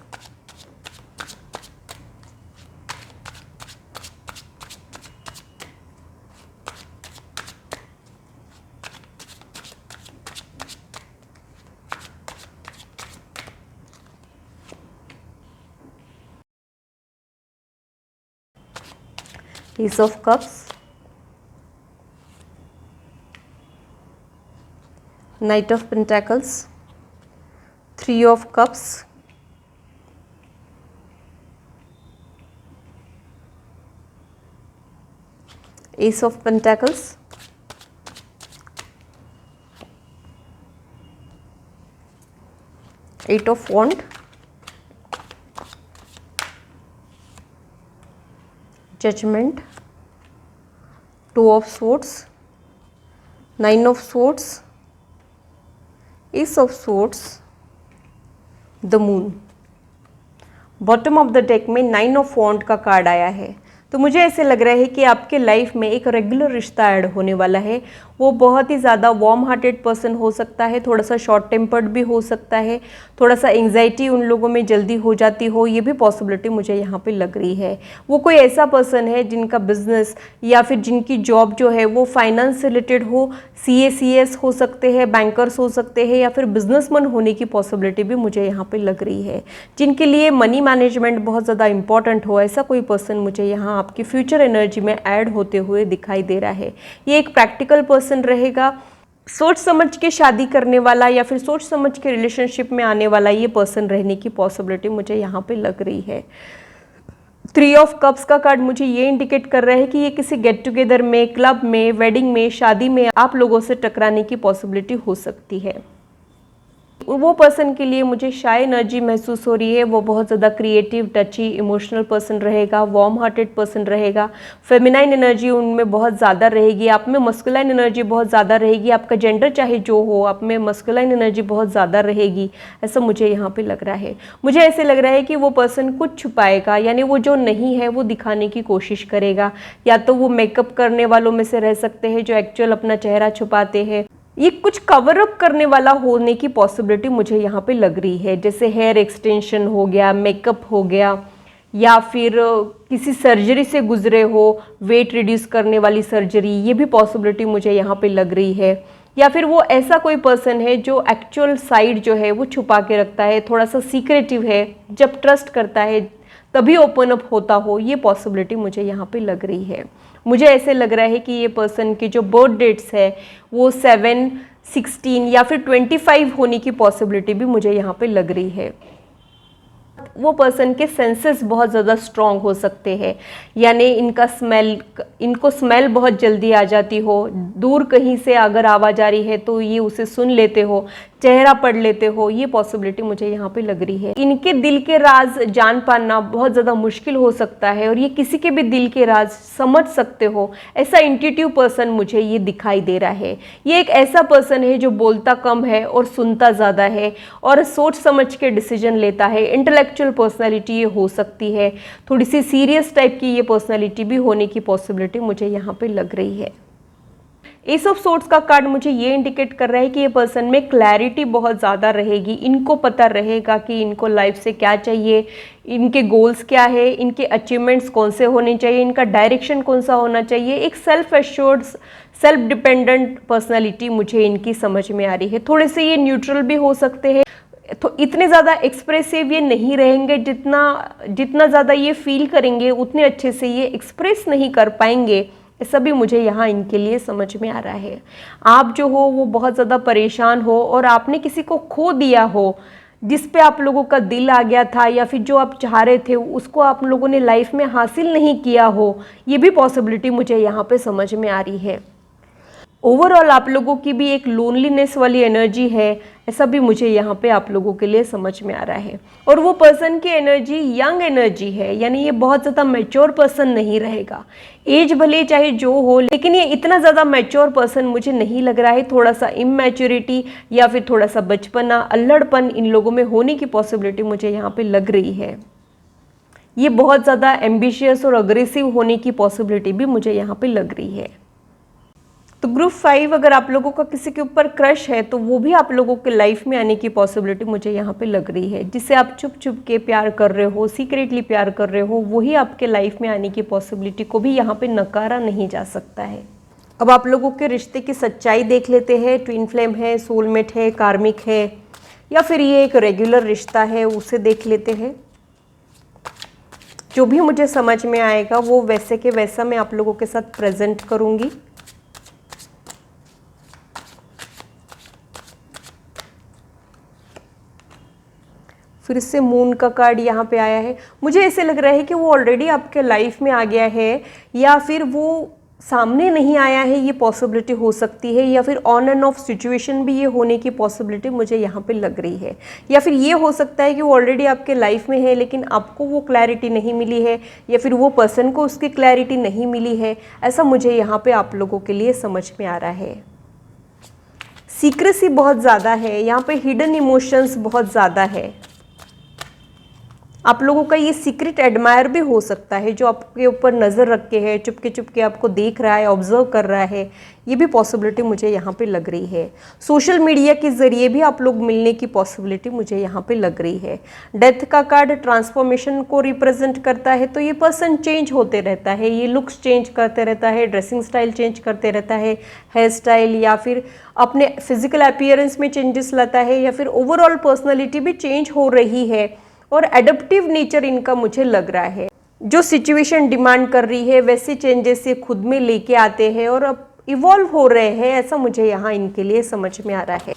Speaker 1: Ace of Cups, Knight of Pentacles, 3 of Cups, Ace of Pentacles, Eight of Wands, Judgment, 2 of Swords, 9 of Swords, Ace of Swords, The Moon। Bottom of the deck में 9 ऑफ वॉन्ड का कार्ड आया है। तो मुझे ऐसे लग रहा है कि आपके लाइफ में एक रेगुलर रिश्ता ऐड होने वाला है। वो बहुत ही ज़्यादा वार्म हार्टेड पर्सन हो सकता है, थोड़ा सा शॉर्ट टेम्पर्ड भी हो सकता है, थोड़ा सा एंग्जाइटी उन लोगों में जल्दी हो जाती हो, ये भी पॉसिबिलिटी मुझे यहाँ पे लग रही है। वो कोई ऐसा पर्सन है जिनका बिजनेस या फिर जिनकी जॉब जो है वो फाइनेंस से रिलेटेड हो, CA हो सकते हैं, बैंकर्स हो सकते हैं, या फिर बिजनेसमैन होने की पॉसिबिलिटी भी मुझे यहाँ पे लग रही है। जिनके लिए मनी मैनेजमेंट बहुत ज़्यादा इंपॉर्टेंट हो, ऐसा कोई पर्सन मुझे यहाँ आपकी फ्यूचर एनर्जी में ऐड होते हुए दिखाई दे रहा है। ये एक प्रैक्टिकल पर्सन रहेगा, सोच समझ के शादी करने वाला या फिर सोच समझ के रिलेशनशिप में आने वाला ये पर्सन रहने की पॉसिबिलिटी मुझे यहाँ पे लग रही है। 3 ऑफ कप्स का कार्ड मुझे ये इंडिकेट कर रहा है कि ये किसी गेट टुगेदर में, क्लब में, वेडिंग में, शादी में आप लोगों से टकराने की पॉसिबिलिटी हो सकती है। वो पर्सन के लिए मुझे शाय एनर्जी महसूस हो रही है। वो बहुत ज़्यादा क्रिएटिव, टची, इमोशनल पर्सन रहेगा, वार्म हार्टेड पर्सन रहेगा। फेमिनाइन एनर्जी उनमें बहुत ज़्यादा रहेगी, आप में मस्कुलाइन एनर्जी बहुत ज़्यादा रहेगी। आपका जेंडर चाहे जो हो, आप में मस्कुलाइन एनर्जी बहुत ज़्यादा रहेगी, ऐसा मुझे यहाँ पे लग रहा है। मुझे ऐसे लग रहा है कि वो पर्सन कुछ छुपाएगा, यानी वो जो नहीं है वो दिखाने की कोशिश करेगा। या तो वो मेकअप करने वालों में से रह सकते हैं जो एक्चुअल अपना चेहरा छुपाते हैं। ये कुछ कवर अप करने वाला होने की पॉसिबिलिटी मुझे यहाँ पे लग रही है, जैसे हेयर एक्सटेंशन हो गया, मेकअप हो गया, या फिर किसी सर्जरी से गुजरे हो, वेट रिड्यूस करने वाली सर्जरी, ये भी पॉसिबिलिटी मुझे यहाँ पे लग रही है। या फिर वो ऐसा कोई पर्सन है जो एक्चुअल साइड जो है वो छुपा के रखता है, थोड़ा सा सीक्रेटिव है, जब ट्रस्ट करता है तभी ओपन अप होता हो, ये पॉसिबिलिटी मुझे यहाँ पे लग रही है। मुझे ऐसे लग रहा है कि ये पर्सन की जो बर्थ डेट्स है वो 7, 16 या फिर 25 होने की पॉसिबिलिटी भी मुझे यहाँ पे लग रही है। वो पर्सन के सेंसेस बहुत ज़्यादा स्ट्रॉन्ग हो सकते हैं, यानी इनको स्मेल बहुत जल्दी आ जाती हो, दूर कहीं से अगर आवाज़ आ रही है तो ये उसे सुन लेते हो, चेहरा पढ़ लेते हो, ये पॉसिबिलिटी मुझे यहाँ पे लग रही है। इनके दिल के राज जान पाना बहुत ज़्यादा मुश्किल हो सकता है और ये किसी के भी दिल के राज समझ सकते हो, ऐसा इंट्यूटिव पर्सन मुझे ये दिखाई दे रहा है। ये एक ऐसा पर्सन है जो बोलता कम है और सुनता ज़्यादा है और सोच समझ के डिसीजन लेता है। इंटेलेक्चुअल पर्सनैलिटी ये हो सकती है, थोड़ी सी सीरियस टाइप की ये पर्सनैलिटी भी होने की पॉसिबिलिटी मुझे यहाँ पे लग रही है। एस ऑफ सोर्ड्स का कार्ड मुझे ये इंडिकेट कर रहा है कि ये पर्सन में क्लैरिटी बहुत ज़्यादा रहेगी। इनको पता रहेगा कि इनको लाइफ से क्या चाहिए, इनके गोल्स क्या है, इनके अचीवमेंट्स कौन से होने चाहिए, इनका डायरेक्शन कौन सा होना चाहिए। एक self assured, self dependent personality मुझे इनकी समझ में आ रही है। थोड़े से ये न्यूट्रल भी हो सकते हैं, तो इतने ज़्यादा एक्सप्रेसिव ये नहीं रहेंगे, जितना ज़्यादा ये फील करेंगे उतने अच्छे से ये एक्सप्रेस नहीं कर पाएंगे। ऐसा भी मुझे यहाँ इनके लिए समझ में आ रहा है। आप जो हो वो बहुत ज़्यादा परेशान हो और आपने किसी को खो दिया हो जिस पे आप लोगों का दिल आ गया था, या फिर जो आप चाह रहे थे उसको आप लोगों ने लाइफ में हासिल नहीं किया हो, ये भी पॉसिबिलिटी मुझे यहाँ पे समझ में आ रही है। ओवरऑल आप लोगों की भी एक लोनलीनेस वाली एनर्जी है, ऐसा भी मुझे यहाँ पे आप लोगों के लिए समझ में आ रहा है। और वो पर्सन की एनर्जी यंग एनर्जी है, यानी ये बहुत ज़्यादा मैच्योर पर्सन नहीं रहेगा। एज भले चाहे जो हो, लेकिन ये इतना ज़्यादा मैच्योर पर्सन मुझे नहीं लग रहा है। थोड़ा सा इमैच्योरिटी या फिर थोड़ा सा बचपना, अल्लड़पन इन लोगों में होने की पॉसिबिलिटी मुझे यहाँ पे लग रही है। ये बहुत ज़्यादा एम्बिशियस और अग्रेसिव होने की पॉसिबिलिटी भी मुझे यहाँ पे लग रही है। तो ग्रुप 5, अगर आप लोगों का किसी के ऊपर क्रश है तो वो भी आप लोगों के लाइफ में आने की पॉसिबिलिटी मुझे यहाँ पे लग रही है। जिससे आप छुप छुप के प्यार कर रहे हो, सीक्रेटली प्यार कर रहे हो, वही आपके लाइफ में आने की पॉसिबिलिटी को भी यहाँ पे नकारा नहीं जा सकता है। अब आप लोगों के रिश्ते की सच्चाई देख लेते हैं। ट्विन फ्लेम है, सोलमेट है, कार्मिक है, या फिर ये एक रेगुलर रिश्ता है, उसे देख लेते हैं। जो भी मुझे समझ में आएगा वो वैसे के वैसा मैं आप लोगों के साथ प्रेजेंट करूँगी। फिर से मून का कार्ड यहाँ पे आया है। मुझे ऐसे लग रहा है कि वो ऑलरेडी आपके लाइफ में आ गया है, या फिर वो सामने नहीं आया है, ये पॉसिबिलिटी हो सकती है। या फिर ऑन एंड ऑफ सिचुएशन भी ये होने की पॉसिबिलिटी मुझे यहाँ पे लग रही है। या फिर ये हो सकता है कि वो ऑलरेडी आपके लाइफ में है लेकिन आपको वो क्लैरिटी नहीं मिली है, या फिर वो पर्सन को उसकी क्लैरिटी नहीं मिली है। ऐसा मुझे यहाँ पे आप लोगों के लिए समझ में आ रहा है। सीक्रेसी बहुत ज़्यादा है यहाँ पे, हिडन इमोशंस बहुत ज़्यादा है। आप लोगों का ये सीक्रेट एडमायर भी हो सकता है जो आपके ऊपर नज़र रख के है, चुपके चुपके आपको देख रहा है, ऑब्जर्व कर रहा है। ये भी पॉसिबिलिटी मुझे यहाँ पे लग रही है। सोशल मीडिया के ज़रिए भी आप लोग मिलने की पॉसिबिलिटी मुझे यहाँ पे लग रही है। डेथ का कार्ड ट्रांसफॉर्मेशन को रिप्रेजेंट करता है, तो ये पर्सन चेंज होते रहता है, ये लुक्स चेंज करते रहता है, ड्रेसिंग स्टाइल चेंज करते रहता है, हेयर स्टाइल, या फिर अपने फिजिकल अपीयरेंस में चेंजेस लाता है, या फिर ओवरऑल पर्सनैलिटी भी चेंज हो रही है। और एडप्टिव नेचर इनका मुझे लग रहा है, जो सिचुएशन डिमांड कर रही है वैसे चेंजेस से खुद में लेके आते हैं और अब इवॉल्व हो रहे हैं, ऐसा मुझे यहाँ इनके लिए समझ में आ रहा है।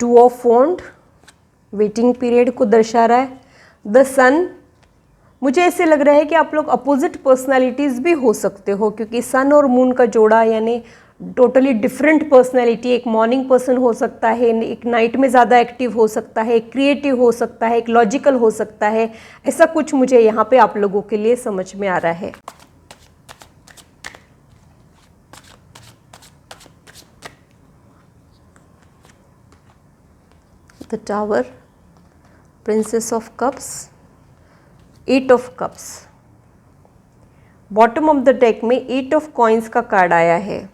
Speaker 1: Two of wand waiting period को दर्शा रहा है। द सन मुझे ऐसे लग रहा है कि आप लोग अपोजिट पर्सनालिटीज़ भी हो सकते हो, क्योंकि सन और मून का जोड़ा यानी टोटली डिफरेंट पर्सनैलिटी। एक मॉर्निंग पर्सन हो सकता है, एक नाइट में ज़्यादा एक्टिव हो सकता है, एक क्रिएटिव हो सकता है, एक लॉजिकल हो सकता है। ऐसा कुछ मुझे यहाँ पे आप लोगों के लिए समझ में आ रहा है। The tower, princess of cups, 8 of cups. Bottom of the deck में 8 ऑफ कॉइन्स का कार्ड आया है।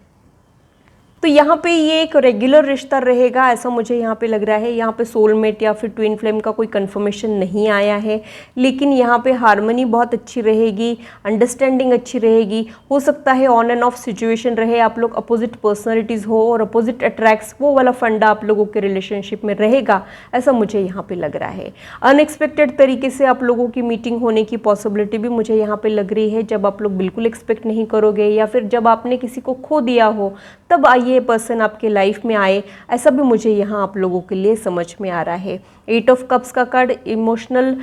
Speaker 1: तो यहाँ पे ये एक रेगुलर रिश्ता रहेगा, ऐसा मुझे यहाँ पे लग रहा है। यहाँ पे सोलमेट या फिर ट्विन फ्लेम का कोई कंफर्मेशन नहीं आया है, लेकिन यहाँ पे हार्मनी बहुत अच्छी रहेगी, अंडरस्टैंडिंग अच्छी रहेगी। हो सकता है ऑन एंड ऑफ सिचुएशन रहे, आप लोग अपोजिट पर्सनैलिटीज़ हो और अपोजिट अट्रैक्ट्स, वो वाला फंडा आप लोगों के रिलेशनशिप में रहेगा, ऐसा मुझे यहाँ पे लग रहा है। अनएक्सपेक्टेड तरीके से आप लोगों की मीटिंग होने की पॉसिबिलिटी भी मुझे यहाँ पे लग रही है, जब आप लोग बिल्कुल एक्सपेक्ट नहीं करोगे, या फिर जब आपने किसी को खो दिया हो तब ये पर्सन आपके लाइफ में आए, ऐसा भी मुझे यहाँ आप लोगों के लिए समझ में आ रहा है। 8 ऑफ कप्स का कार्ड इमोशनल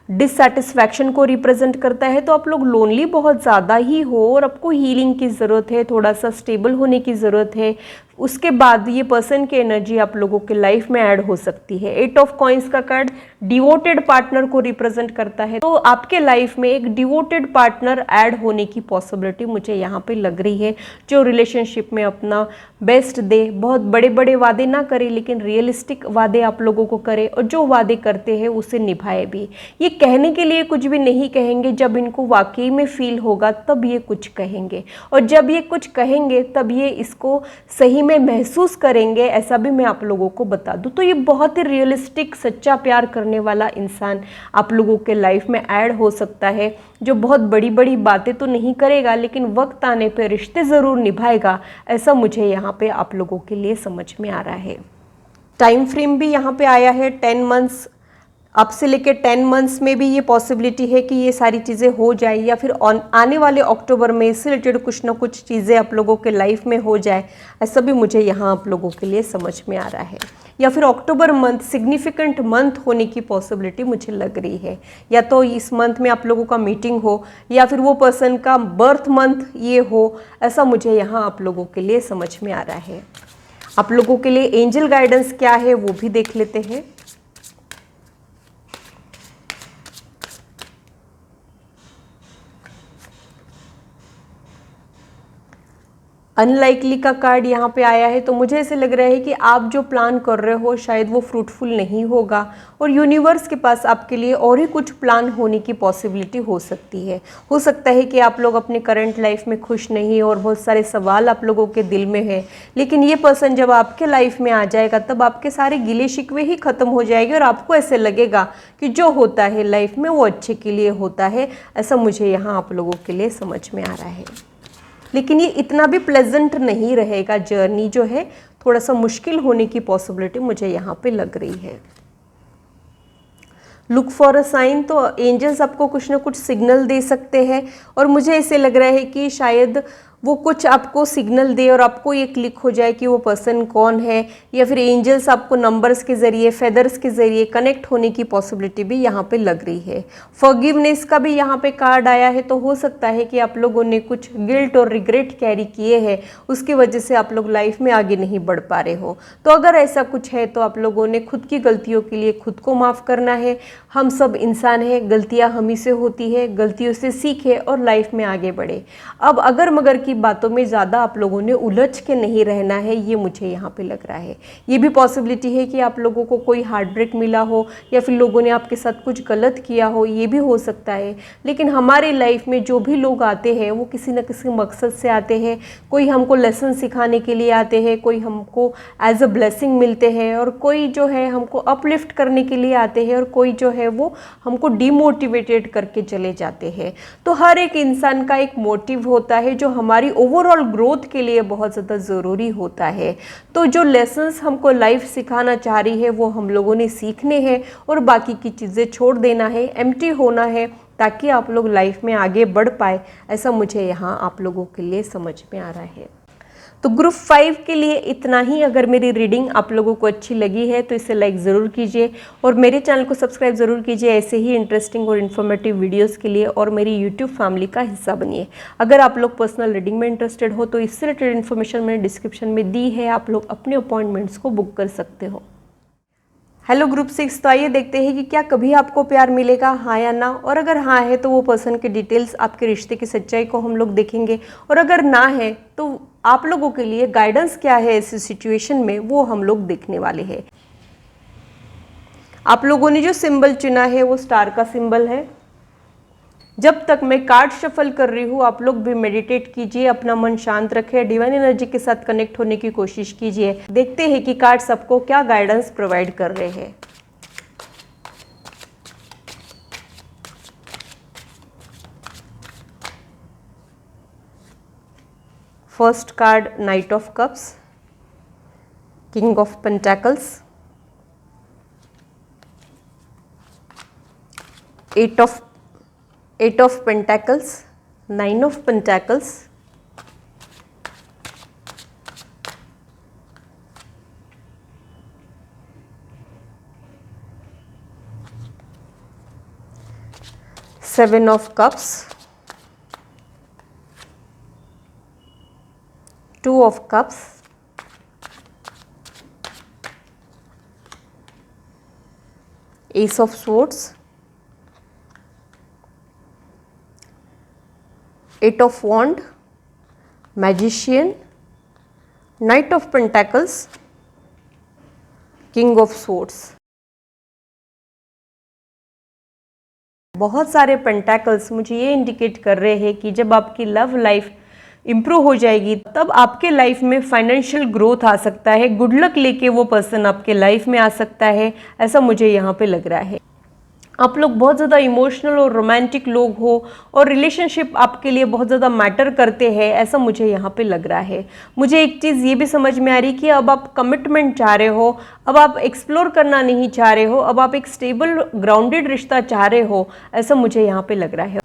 Speaker 1: डिससेटिस्फैक्शन को रिप्रेजेंट करता है। तो आप लोग लोनली बहुत ज़्यादा ही हो और आपको हीलिंग की ज़रूरत है, थोड़ा सा स्टेबल होने की ज़रूरत है। उसके बाद ये पर्सन की एनर्जी आप लोगों के लाइफ में ऐड हो सकती है। 8 ऑफ कॉइन्स का कार्ड डिवोटेड पार्टनर को रिप्रेजेंट करता है, तो आपके लाइफ में एक डिवोटेड पार्टनर ऐड होने की पॉसिबिलिटी मुझे यहाँ पे लग रही है, जो रिलेशनशिप में अपना बेस्ट दे। बहुत बड़े बड़े वादे ना करे, लेकिन रियलिस्टिक वादे आप लोगों को करे, और जो वादे करते हैं उसे निभाए भी। ये कहने के लिए कुछ भी नहीं कहेंगे, जब इनको वाकई में फील होगा तब ये कुछ कहेंगे, और जब ये कुछ कहेंगे तब ये इसको सही में महसूस करेंगे, ऐसा भी मैं आप लोगों को बता दूं। तो ये बहुत ही रियलिस्टिक सच्चा प्यार करने वाला इंसान आप लोगों के लाइफ में ऐड हो सकता है, जो बहुत बड़ी बड़ी बातें तो नहीं करेगा, लेकिन वक्त आने पे रिश्ते ज़रूर निभाएगा, ऐसा मुझे यहाँ पे आप लोगों के लिए समझ में आ रहा है। टाइम फ्रेम भी यहाँ पे आया है 10 मंथ्स, अब से लेके 10 मंथ्स में भी ये पॉसिबिलिटी है कि ये सारी चीज़ें हो जाए, या फिर आने वाले अक्टूबर में इससे रिलेटेड कुछ ना कुछ चीज़ें आप लोगों के लाइफ में हो जाए, ऐसा भी मुझे यहाँ आप लोगों के लिए समझ में आ रहा है। या फिर अक्टूबर मंथ सिग्निफिकेंट मंथ होने की पॉसिबिलिटी मुझे लग रही है, या तो इस मंथ में आप लोगों का मीटिंग हो, या फिर वो पर्सन का बर्थ मंथ ये हो, ऐसा मुझे यहाँ आप लोगों के लिए समझ में आ रहा है। आप लोगों के लिए एंजल गाइडेंस क्या है वो भी देख लेते हैं। अनलाइकली का कार्ड यहाँ पे आया है, तो मुझे ऐसे लग रहा है कि आप जो प्लान कर रहे हो शायद वो फ्रूटफुल नहीं होगा, और यूनिवर्स के पास आपके लिए और ही कुछ प्लान होने की पॉसिबिलिटी हो सकती है। हो सकता है कि आप लोग अपने करंट लाइफ में खुश नहीं, और बहुत सारे सवाल आप लोगों के दिल में है, लेकिन ये पर्सन जब आपके लाइफ में आ जाएगा तब आपके सारे गिले शिकवे ही खत्म हो जाएंगे, और आपको ऐसे लगेगा कि जो होता है लाइफ में वो अच्छे के लिए होता है, ऐसा मुझे यहाँ आप लोगों के लिए समझ में आ रहा है। लेकिन ये इतना भी प्लेजेंट नहीं रहेगा, जर्नी जो है थोड़ा सा मुश्किल होने की पॉसिबिलिटी मुझे यहाँ पे लग रही है। लुक फॉर अ साइन, तो एंजल्स आपको कुछ ना कुछ सिग्नल दे सकते हैं, और मुझे ऐसे लग रहा है कि शायद वो कुछ आपको सिग्नल दे और आपको ये क्लिक हो जाए कि वो पर्सन कौन है, या फिर एंजल्स आपको नंबर्स के ज़रिए, फेदर्स के ज़रिए कनेक्ट होने की पॉसिबिलिटी भी यहाँ पे लग रही है। फॉरगिवनेस का भी यहाँ पे कार्ड आया है, तो हो सकता है कि आप लोगों ने कुछ गिल्ट और रिग्रेट कैरी किए हैं, उसकी वजह से आप लोग लाइफ में आगे नहीं बढ़ पा रहे हो। तो अगर ऐसा कुछ है तो आप लोगों ने खुद की गलतियों के लिए खुद को माफ़ करना है। हम सब इंसान हैं, गलतियाँ हम ही से होती है, गलतियों से सीखे और लाइफ में आगे बढ़े। अब अगर मगर की बातों में ज़्यादा आप लोगों ने उलझ के नहीं रहना है, ये मुझे यहाँ पे लग रहा है। ये भी पॉसिबिलिटी है कि आप लोगों को कोई हार्ट ब्रेक मिला हो, या फिर लोगों ने आपके साथ कुछ गलत किया हो, ये भी हो सकता है। लेकिन हमारे लाइफ में जो भी लोग आते हैं वो किसी न किसी मकसद से आते हैं। कोई हमको लेसन सिखाने के लिए आते हैं, कोई हमको एज अ ब्लेसिंग मिलते हैं, और कोई जो है हमको अपलिफ्ट करने के लिए आते हैं, और कोई जो है वो हमको डिमोटिवेटेड करके चले जाते हैं। तो हर एक इंसान का एक मोटिव होता है जो हमारी ओवरऑल ग्रोथ के लिए बहुत ज़्यादा ज़रूरी होता है। तो जो लेसन्स हमको लाइफ सिखाना चाह रही है वो हम लोगों ने सीखने हैं, और बाकी की चीज़ें छोड़ देना है, एम्प्टी होना है, ताकि आप लोग लाइफ में आगे बढ़ पाए, ऐसा मुझे यहाँ आप लोगों के लिए समझ में आ रहा है। तो ग्रुप 5 के लिए इतना ही। अगर मेरी रीडिंग आप लोगों को अच्छी लगी है तो इसे लाइक ज़रूर कीजिए और मेरे चैनल को सब्सक्राइब ज़रूर कीजिए ऐसे ही इंटरेस्टिंग और इन्फॉर्मेटिव वीडियोस के लिए, और मेरी यूट्यूब फैमिली का हिस्सा बनिए। अगर आप लोग पर्सनल रीडिंग में इंटरेस्टेड हो तो इससे रिलेटेड इन्फॉर्मेशन मैंने डिस्क्रिप्शन में दी है, आप लोग अपने अपॉइंटमेंट्स को बुक कर सकते हो। हेलो ग्रुप 6, तो आइए देखते हैं कि क्या कभी आपको प्यार मिलेगा, हाँ या ना। और अगर हाँ है तो वो पर्सन की डिटेल्स, आपके रिश्ते की सच्चाई को हम लोग देखेंगे, और अगर ना है तो आप लोगों के लिए गाइडेंस क्या है ऐसी सिचुएशन में, वो हम लोग देखने वाले हैं। आप लोगों ने जो सिंबल चुना है वो स्टार का सिंबल है। जब तक मैं कार्ड शफल कर रही हूँ आप लोग भी मेडिटेट कीजिए, अपना मन शांत रखें, डिवाइन एनर्जी के साथ कनेक्ट होने की कोशिश कीजिए। देखते हैं कि कार्ड सबको क्या गाइडेंस प्रोवाइड कर रहे हैं। First card knight of cups, king of pentacles, eight of pentacles, 9 of pentacles, seven of cups, 2 of cups, ace of swords, 8 of wand, magician, knight of pentacles, king of swords। बहुत सारे पेंटाकल्स मुझे ये इंडिकेट कर रहे हैं कि जब आपकी लव लाइफ इम्प्रूव हो जाएगी तब आपके लाइफ में फाइनेंशियल ग्रोथ आ सकता है, गुड लक लेके वो पर्सन आपके लाइफ में आ सकता है, ऐसा मुझे यहाँ पे लग रहा है। आप लोग बहुत ज़्यादा इमोशनल और रोमांटिक लोग हो और रिलेशनशिप आपके लिए बहुत ज़्यादा मैटर करते हैं, ऐसा मुझे यहाँ पे लग रहा है। मुझे एक चीज़ ये भी समझ में आ रही कि अब आप कमिटमेंट चाह रहे हो, अब आप एक्सप्लोर करना नहीं चाह रहे हो, अब आप एक स्टेबल ग्राउंडेड रिश्ता चाह रहे हो, ऐसा मुझे यहाँ पे लग रहा है।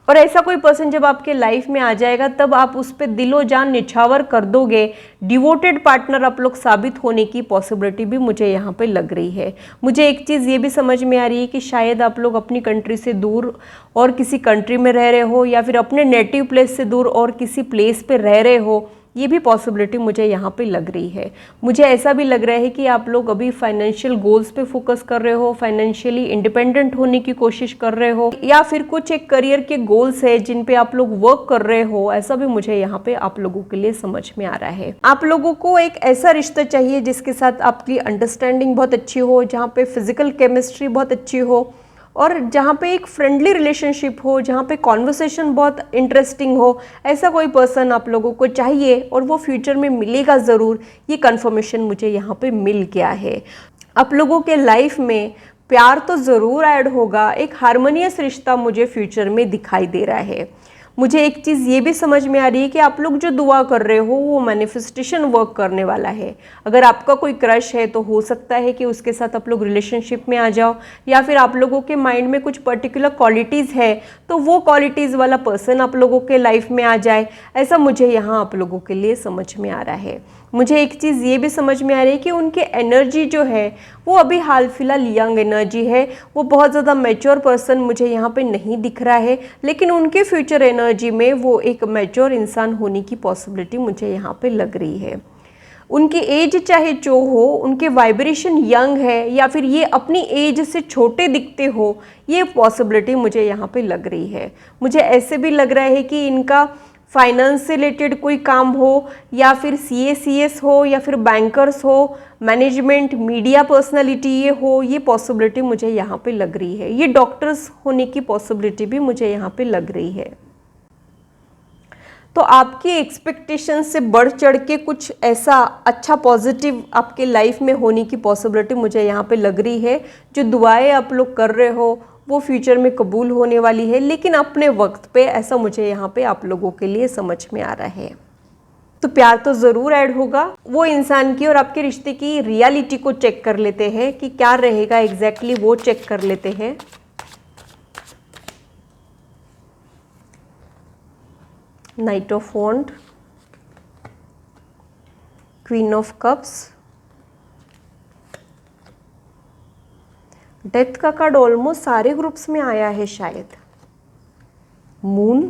Speaker 1: और ऐसा कोई पर्सन जब आपके लाइफ में आ जाएगा तब आप उस पर दिलो जान निछावर कर दोगे, डिवोटेड पार्टनर आप लोग साबित होने की पॉसिबिलिटी भी मुझे यहाँ पे लग रही है। मुझे एक चीज़ ये भी समझ में आ रही है कि शायद आप लोग अपनी कंट्री से दूर और किसी कंट्री में रह रहे हो, या फिर अपने नेटिव प्लेस से दूर और किसी प्लेस पे रह रहे हो, ये भी पॉसिबिलिटी मुझे यहाँ पे लग रही है। मुझे ऐसा भी लग रहा है कि आप लोग अभी फाइनेंशियल गोल्स पे फोकस कर रहे हो, फाइनेंशियली इंडिपेंडेंट होने की कोशिश कर रहे हो, या फिर कुछ एक करियर के गोल्स है जिन पे आप लोग वर्क कर रहे हो, ऐसा भी मुझे यहाँ पे आप लोगों के लिए समझ में आ रहा है। आप लोगों को एक ऐसा रिश्ता चाहिए जिसके साथ आपकी अंडरस्टैंडिंग बहुत अच्छी हो, जहाँ पे फिजिकल केमिस्ट्री बहुत अच्छी हो, और जहाँ पे एक फ्रेंडली रिलेशनशिप हो, जहाँ पे कॉन्वर्सेशन बहुत इंटरेस्टिंग हो, ऐसा कोई पर्सन आप लोगों को चाहिए और वो फ्यूचर में मिलेगा ज़रूर। ये कंफर्मेशन मुझे यहाँ पे मिल गया है। आप लोगों के लाइफ में प्यार तो ज़रूर ऐड होगा, एक हार्मोनियस रिश्ता मुझे फ्यूचर में दिखाई दे रहा है। मुझे एक चीज़ ये भी समझ में आ रही है कि आप लोग जो दुआ कर रहे हो वो मैनिफेस्टेशन वर्क करने वाला है। अगर आपका कोई क्रश है तो हो सकता है कि उसके साथ आप लोग रिलेशनशिप में आ जाओ, या फिर आप लोगों के माइंड में कुछ पर्टिकुलर क्वालिटीज़ है तो वो क्वालिटीज़ वाला पर्सन आप लोगों के लाइफ में आ जाए, ऐसा मुझे यहाँ आप लोगों के लिए समझ में आ रहा है। मुझे एक चीज़ ये भी समझ में आ रही है कि उनके एनर्जी जो है वो अभी हाल फिलहाल यंग एनर्जी है, वो बहुत ज़्यादा मैच्योर पर्सन मुझे यहाँ पे नहीं दिख रहा है, लेकिन उनके फ्यूचर एनर्जी में वो एक मैच्योर इंसान होने की पॉसिबिलिटी मुझे यहाँ पे लग रही है। उनकी एज चाहे जो हो, उनके वाइब्रेशन यंग है, या फिर ये अपनी एज से छोटे दिखते हो, ये पॉसिबिलिटी मुझे यहाँ पे लग रही है। मुझे ऐसे भी लग रहा है कि इनका फाइनेंस से रिलेटेड कोई काम हो, या फिर CA/CS हो, या फिर बैंकर्स हो, मैनेजमेंट, मीडिया पर्सनालिटी ये हो, ये पॉसिबिलिटी मुझे यहाँ पे लग रही है। ये डॉक्टर्स होने की पॉसिबिलिटी भी मुझे यहाँ पे लग रही है। तो आपकी एक्सपेक्टेशन से बढ़ चढ़ के कुछ ऐसा अच्छा पॉजिटिव आपके लाइफ में होने की पॉसिबिलिटी मुझे यहाँ पे लग रही है। जो दुआएं आप लोग कर रहे हो वो फ्यूचर में कबूल होने वाली है, लेकिन अपने वक्त पे, ऐसा मुझे यहाँ पे आप लोगों के लिए समझ में आ रहा है। तो प्यार तो ज़रूर ऐड होगा। वो इंसान की और आपके रिश्ते की रियलिटी को चेक कर लेते हैं कि क्या रहेगा एग्जैक्टली, वो चेक कर लेते हैं। Knight of wand, queen of cups, death का कार्ड ऑलमोस्ट सारे ग्रुप्स में आया है शायद, मून,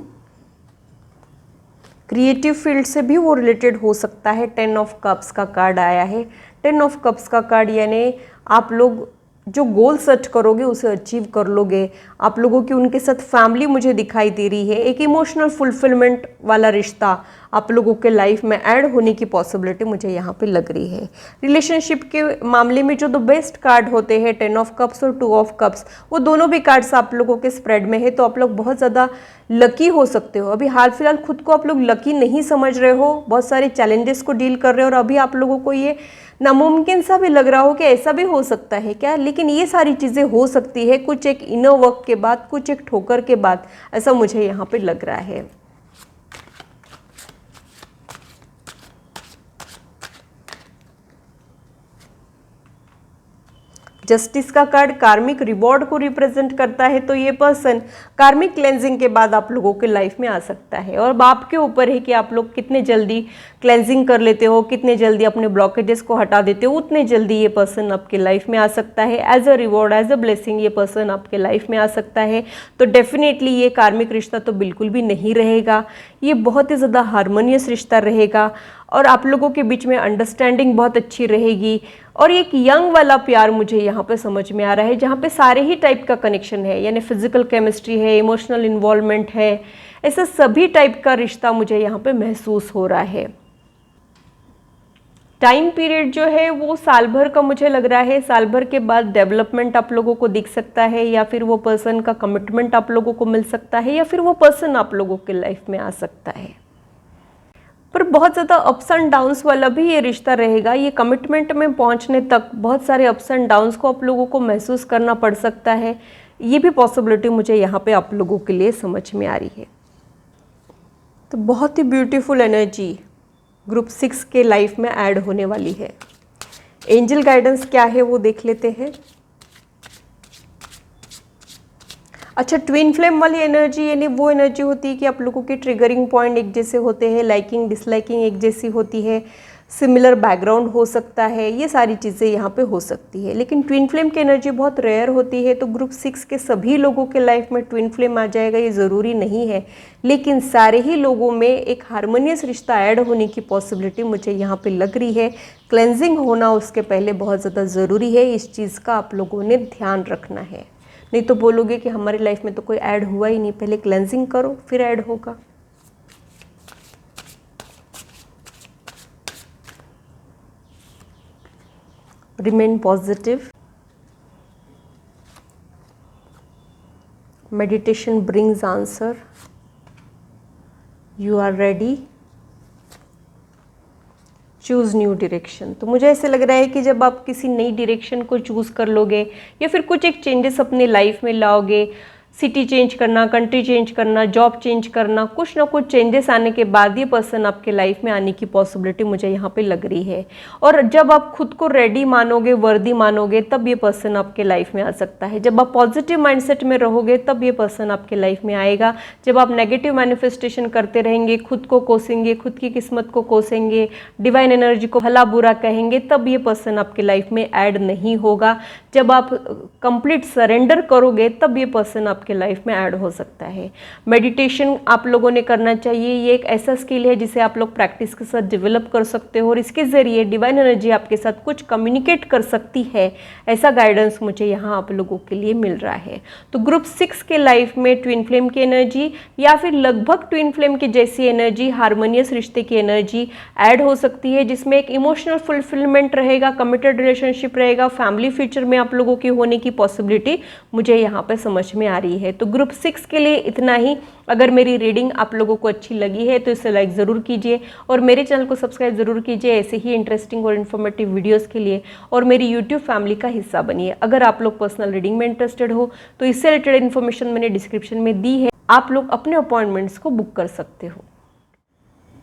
Speaker 1: क्रिएटिव फील्ड से भी वो रिलेटेड हो सकता है। 10 ऑफ कप्स का कार्ड आया है। 10 ऑफ कप्स का कार्ड यानी आप लोग जो गोल सेट करोगे उसे अचीव कर लोगे। आप लोगों की उनके साथ फैमिली मुझे दिखाई दे रही है। एक इमोशनल फुलफिलमेंट वाला रिश्ता आप लोगों के लाइफ में ऐड होने की पॉसिबिलिटी मुझे यहाँ पे लग रही है। रिलेशनशिप के मामले में जो द बेस्ट कार्ड होते हैं 10 ऑफ कप्स और 2 ऑफ कप्स, वो दोनों भी कार्ड्स आप लोगों के स्प्रेड में है, तो आप लोग बहुत ज़्यादा लकी हो सकते हो। अभी हाल फिलहाल खुद को आप लोग लकी नहीं समझ रहे हो, बहुत सारे चैलेंजेस को डील कर रहे हो और अभी आप लोगों को ये नामुमकिन सा भी लग रहा हो कि ऐसा भी हो सकता है क्या, लेकिन ये सारी चीज़ें हो सकती है कुछ एक इनर वर्क के बाद, कुछ एक ठोकर के बाद, ऐसा मुझे यहाँ पे लग रहा है। जस्टिस का कार्ड कार्मिक रिवॉर्ड को रिप्रेजेंट करता है, तो ये पर्सन कार्मिक क्लेंजिंग के बाद आप लोगों के लाइफ में आ सकता है। और आपके ऊपर है कि आप लोग कितने जल्दी क्लेंजिंग कर लेते हो, कितने जल्दी अपने ब्लॉकेजेस को हटा देते हो, उतने जल्दी ये पर्सन आपके लाइफ में आ सकता है। As a reward, as a blessing ये पर्सन आपके लाइफ में आ सकता है। तो डेफिनेटली ये कार्मिक रिश्ता तो बिल्कुल भी नहीं रहेगा, ये बहुत ही ज़्यादा हारमोनियस रिश्ता रहेगा और आप लोगों के बीच में अंडरस्टैंडिंग बहुत अच्छी रहेगी। और एक यंग वाला प्यार मुझे यहाँ पे समझ में आ रहा है, जहाँ पे सारे ही टाइप का कनेक्शन है, यानी फिजिकल केमिस्ट्री है, इमोशनल इन्वॉल्वमेंट है, ऐसा सभी टाइप का रिश्ता मुझे यहाँ पे महसूस हो रहा है। टाइम पीरियड जो है वो साल भर का मुझे लग रहा है। साल भर के बाद डेवलपमेंट आप लोगों को दिख सकता है, या फिर वो पर्सन का कमिटमेंट आप लोगों को मिल सकता है, या फिर वो पर्सन आप लोगों के लाइफ में आ सकता है। पर बहुत ज़्यादा अप्स एंड डाउन्स वाला भी ये रिश्ता रहेगा। ये कमिटमेंट में पहुंचने तक बहुत सारे अप्स एंड डाउन्स को आप लोगों को महसूस करना पड़ सकता है। ये भी पॉसिबिलिटी मुझे यहाँ पे आप लोगों के लिए समझ में आ रही है। तो बहुत ही ब्यूटीफुल एनर्जी ग्रुप 6 के लाइफ में ऐड होने वाली है। एंजल गाइडेंस क्या है वो देख लेते हैं। अच्छा, ट्विन फ्लेम वाली एनर्जी यानी वो एनर्जी होती है कि आप लोगों के ट्रिगरिंग पॉइंट एक जैसे होते हैं, लाइकिंग डिसलाइकिंग एक जैसी होती है, सिमिलर बैकग्राउंड हो सकता है, ये सारी चीज़ें यहाँ पे हो सकती है। लेकिन ट्विन फ्लेम की एनर्जी बहुत रेयर होती है, तो ग्रुप 6 के सभी लोगों के लाइफ में ट्विन फ्लेम आ जाएगा ये ज़रूरी नहीं है, लेकिन सारे ही लोगों में एक हारमोनियस रिश्ता ऐड होने की पॉसिबिलिटी मुझे यहाँ पे लग रही है। क्लेंजिंग होना उसके पहले बहुत ज़्यादा ज़रूरी है, इस चीज़ का आप लोगों ने ध्यान रखना है। नहीं तो बोलोगे कि हमारी लाइफ में तो कोई ऐड हुआ ही नहीं, पहले क्लेंजिंग करो फिर ऐड होगा। Remain positive. Meditation brings answer. You are ready. Choose new direction. तो मुझे ऐसे लग रहा है कि जब आप किसी नई डायरेक्शन को चूज़ कर लोगे या फिर कुछ एक चेंजेस अपने लाइफ में लाओगे, सिटी चेंज करना, कंट्री चेंज करना, जॉब चेंज करना, कुछ ना कुछ चेंजेस आने के बाद ये पर्सन आपके लाइफ में आने की पॉसिबिलिटी मुझे यहाँ पे लग रही है। और जब आप खुद को रेडी मानोगे, वर्दी मानोगे, तब ये पर्सन आपके लाइफ में आ सकता है। जब आप पॉजिटिव माइंडसेट में रहोगे तब ये पर्सन आपके लाइफ में आएगा। जब आप नेगेटिव मैनिफेस्टेशन करते रहेंगे, खुद को कोसेंगे, खुद की किस्मत को कोसेंगे, डिवाइन एनर्जी को भला बुरा कहेंगे, तब ये पर्सन आपके लाइफ में ऐड नहीं होगा। जब आप कंप्लीट सरेंडर करोगे तब ये पर्सन आपके लाइफ में ऐड हो सकता है। मेडिटेशन आप लोगों ने करना चाहिए। ये एक ऐसा स्किल है जिसे आप लोग प्रैक्टिस के साथ डेवलप कर सकते हो और इसके ज़रिए डिवाइन एनर्जी आपके साथ कुछ कम्युनिकेट कर सकती है, ऐसा गाइडेंस मुझे यहाँ आप लोगों के लिए मिल रहा है। तो ग्रुप 6 के लाइफ में ट्विन फ्लेम की एनर्जी या फिर लगभग ट्विन फ्लेम की जैसी एनर्जी, हारमोनियस रिश्ते की एनर्जी ऐड हो सकती है, जिसमें एक इमोशनल फुलफिलमेंट रहेगा, कमिटेड रिलेशनशिप रहेगा, फैमिली फ्यूचर में आप लोगों की होने की पॉसिबिलिटी मुझे यहाँ पे समझ में आ रही है। तो ग्रुप 6 के लिए इतना ही। अगर मेरी रीडिंग आप लोगों को अच्छी लगी है तो इसे लाइक ज़रूर कीजिए और मेरे चैनल को सब्सक्राइब ज़रूर कीजिए ऐसे ही इंटरेस्टिंग और इन्फॉर्मेटिव वीडियोस के लिए, और मेरी यूट्यूब फैमिली का हिस्सा बनिए। अगर आप लोग पर्सनल रीडिंग में इंटरेस्टेड हो तो इससे रिलेटेड इन्फॉर्मेशन मैंने डिस्क्रिप्शन में दी है, आप लोग अपने अपॉइंटमेंट्स को बुक कर सकते हो।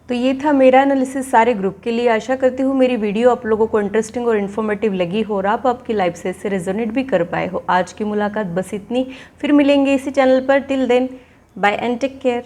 Speaker 1: तो ये था मेरा एनालिसिस सारे ग्रुप के लिए। आशा करती हूँ मेरी वीडियो आप लोगों को इंटरेस्टिंग और इन्फॉर्मेटिव लगी हो और आप आपकी लाइफ से इससे रेजोनेट भी कर पाए हो। आज की मुलाकात बस इतनी, फिर मिलेंगे इसी चैनल पर। Till then, bye and take care.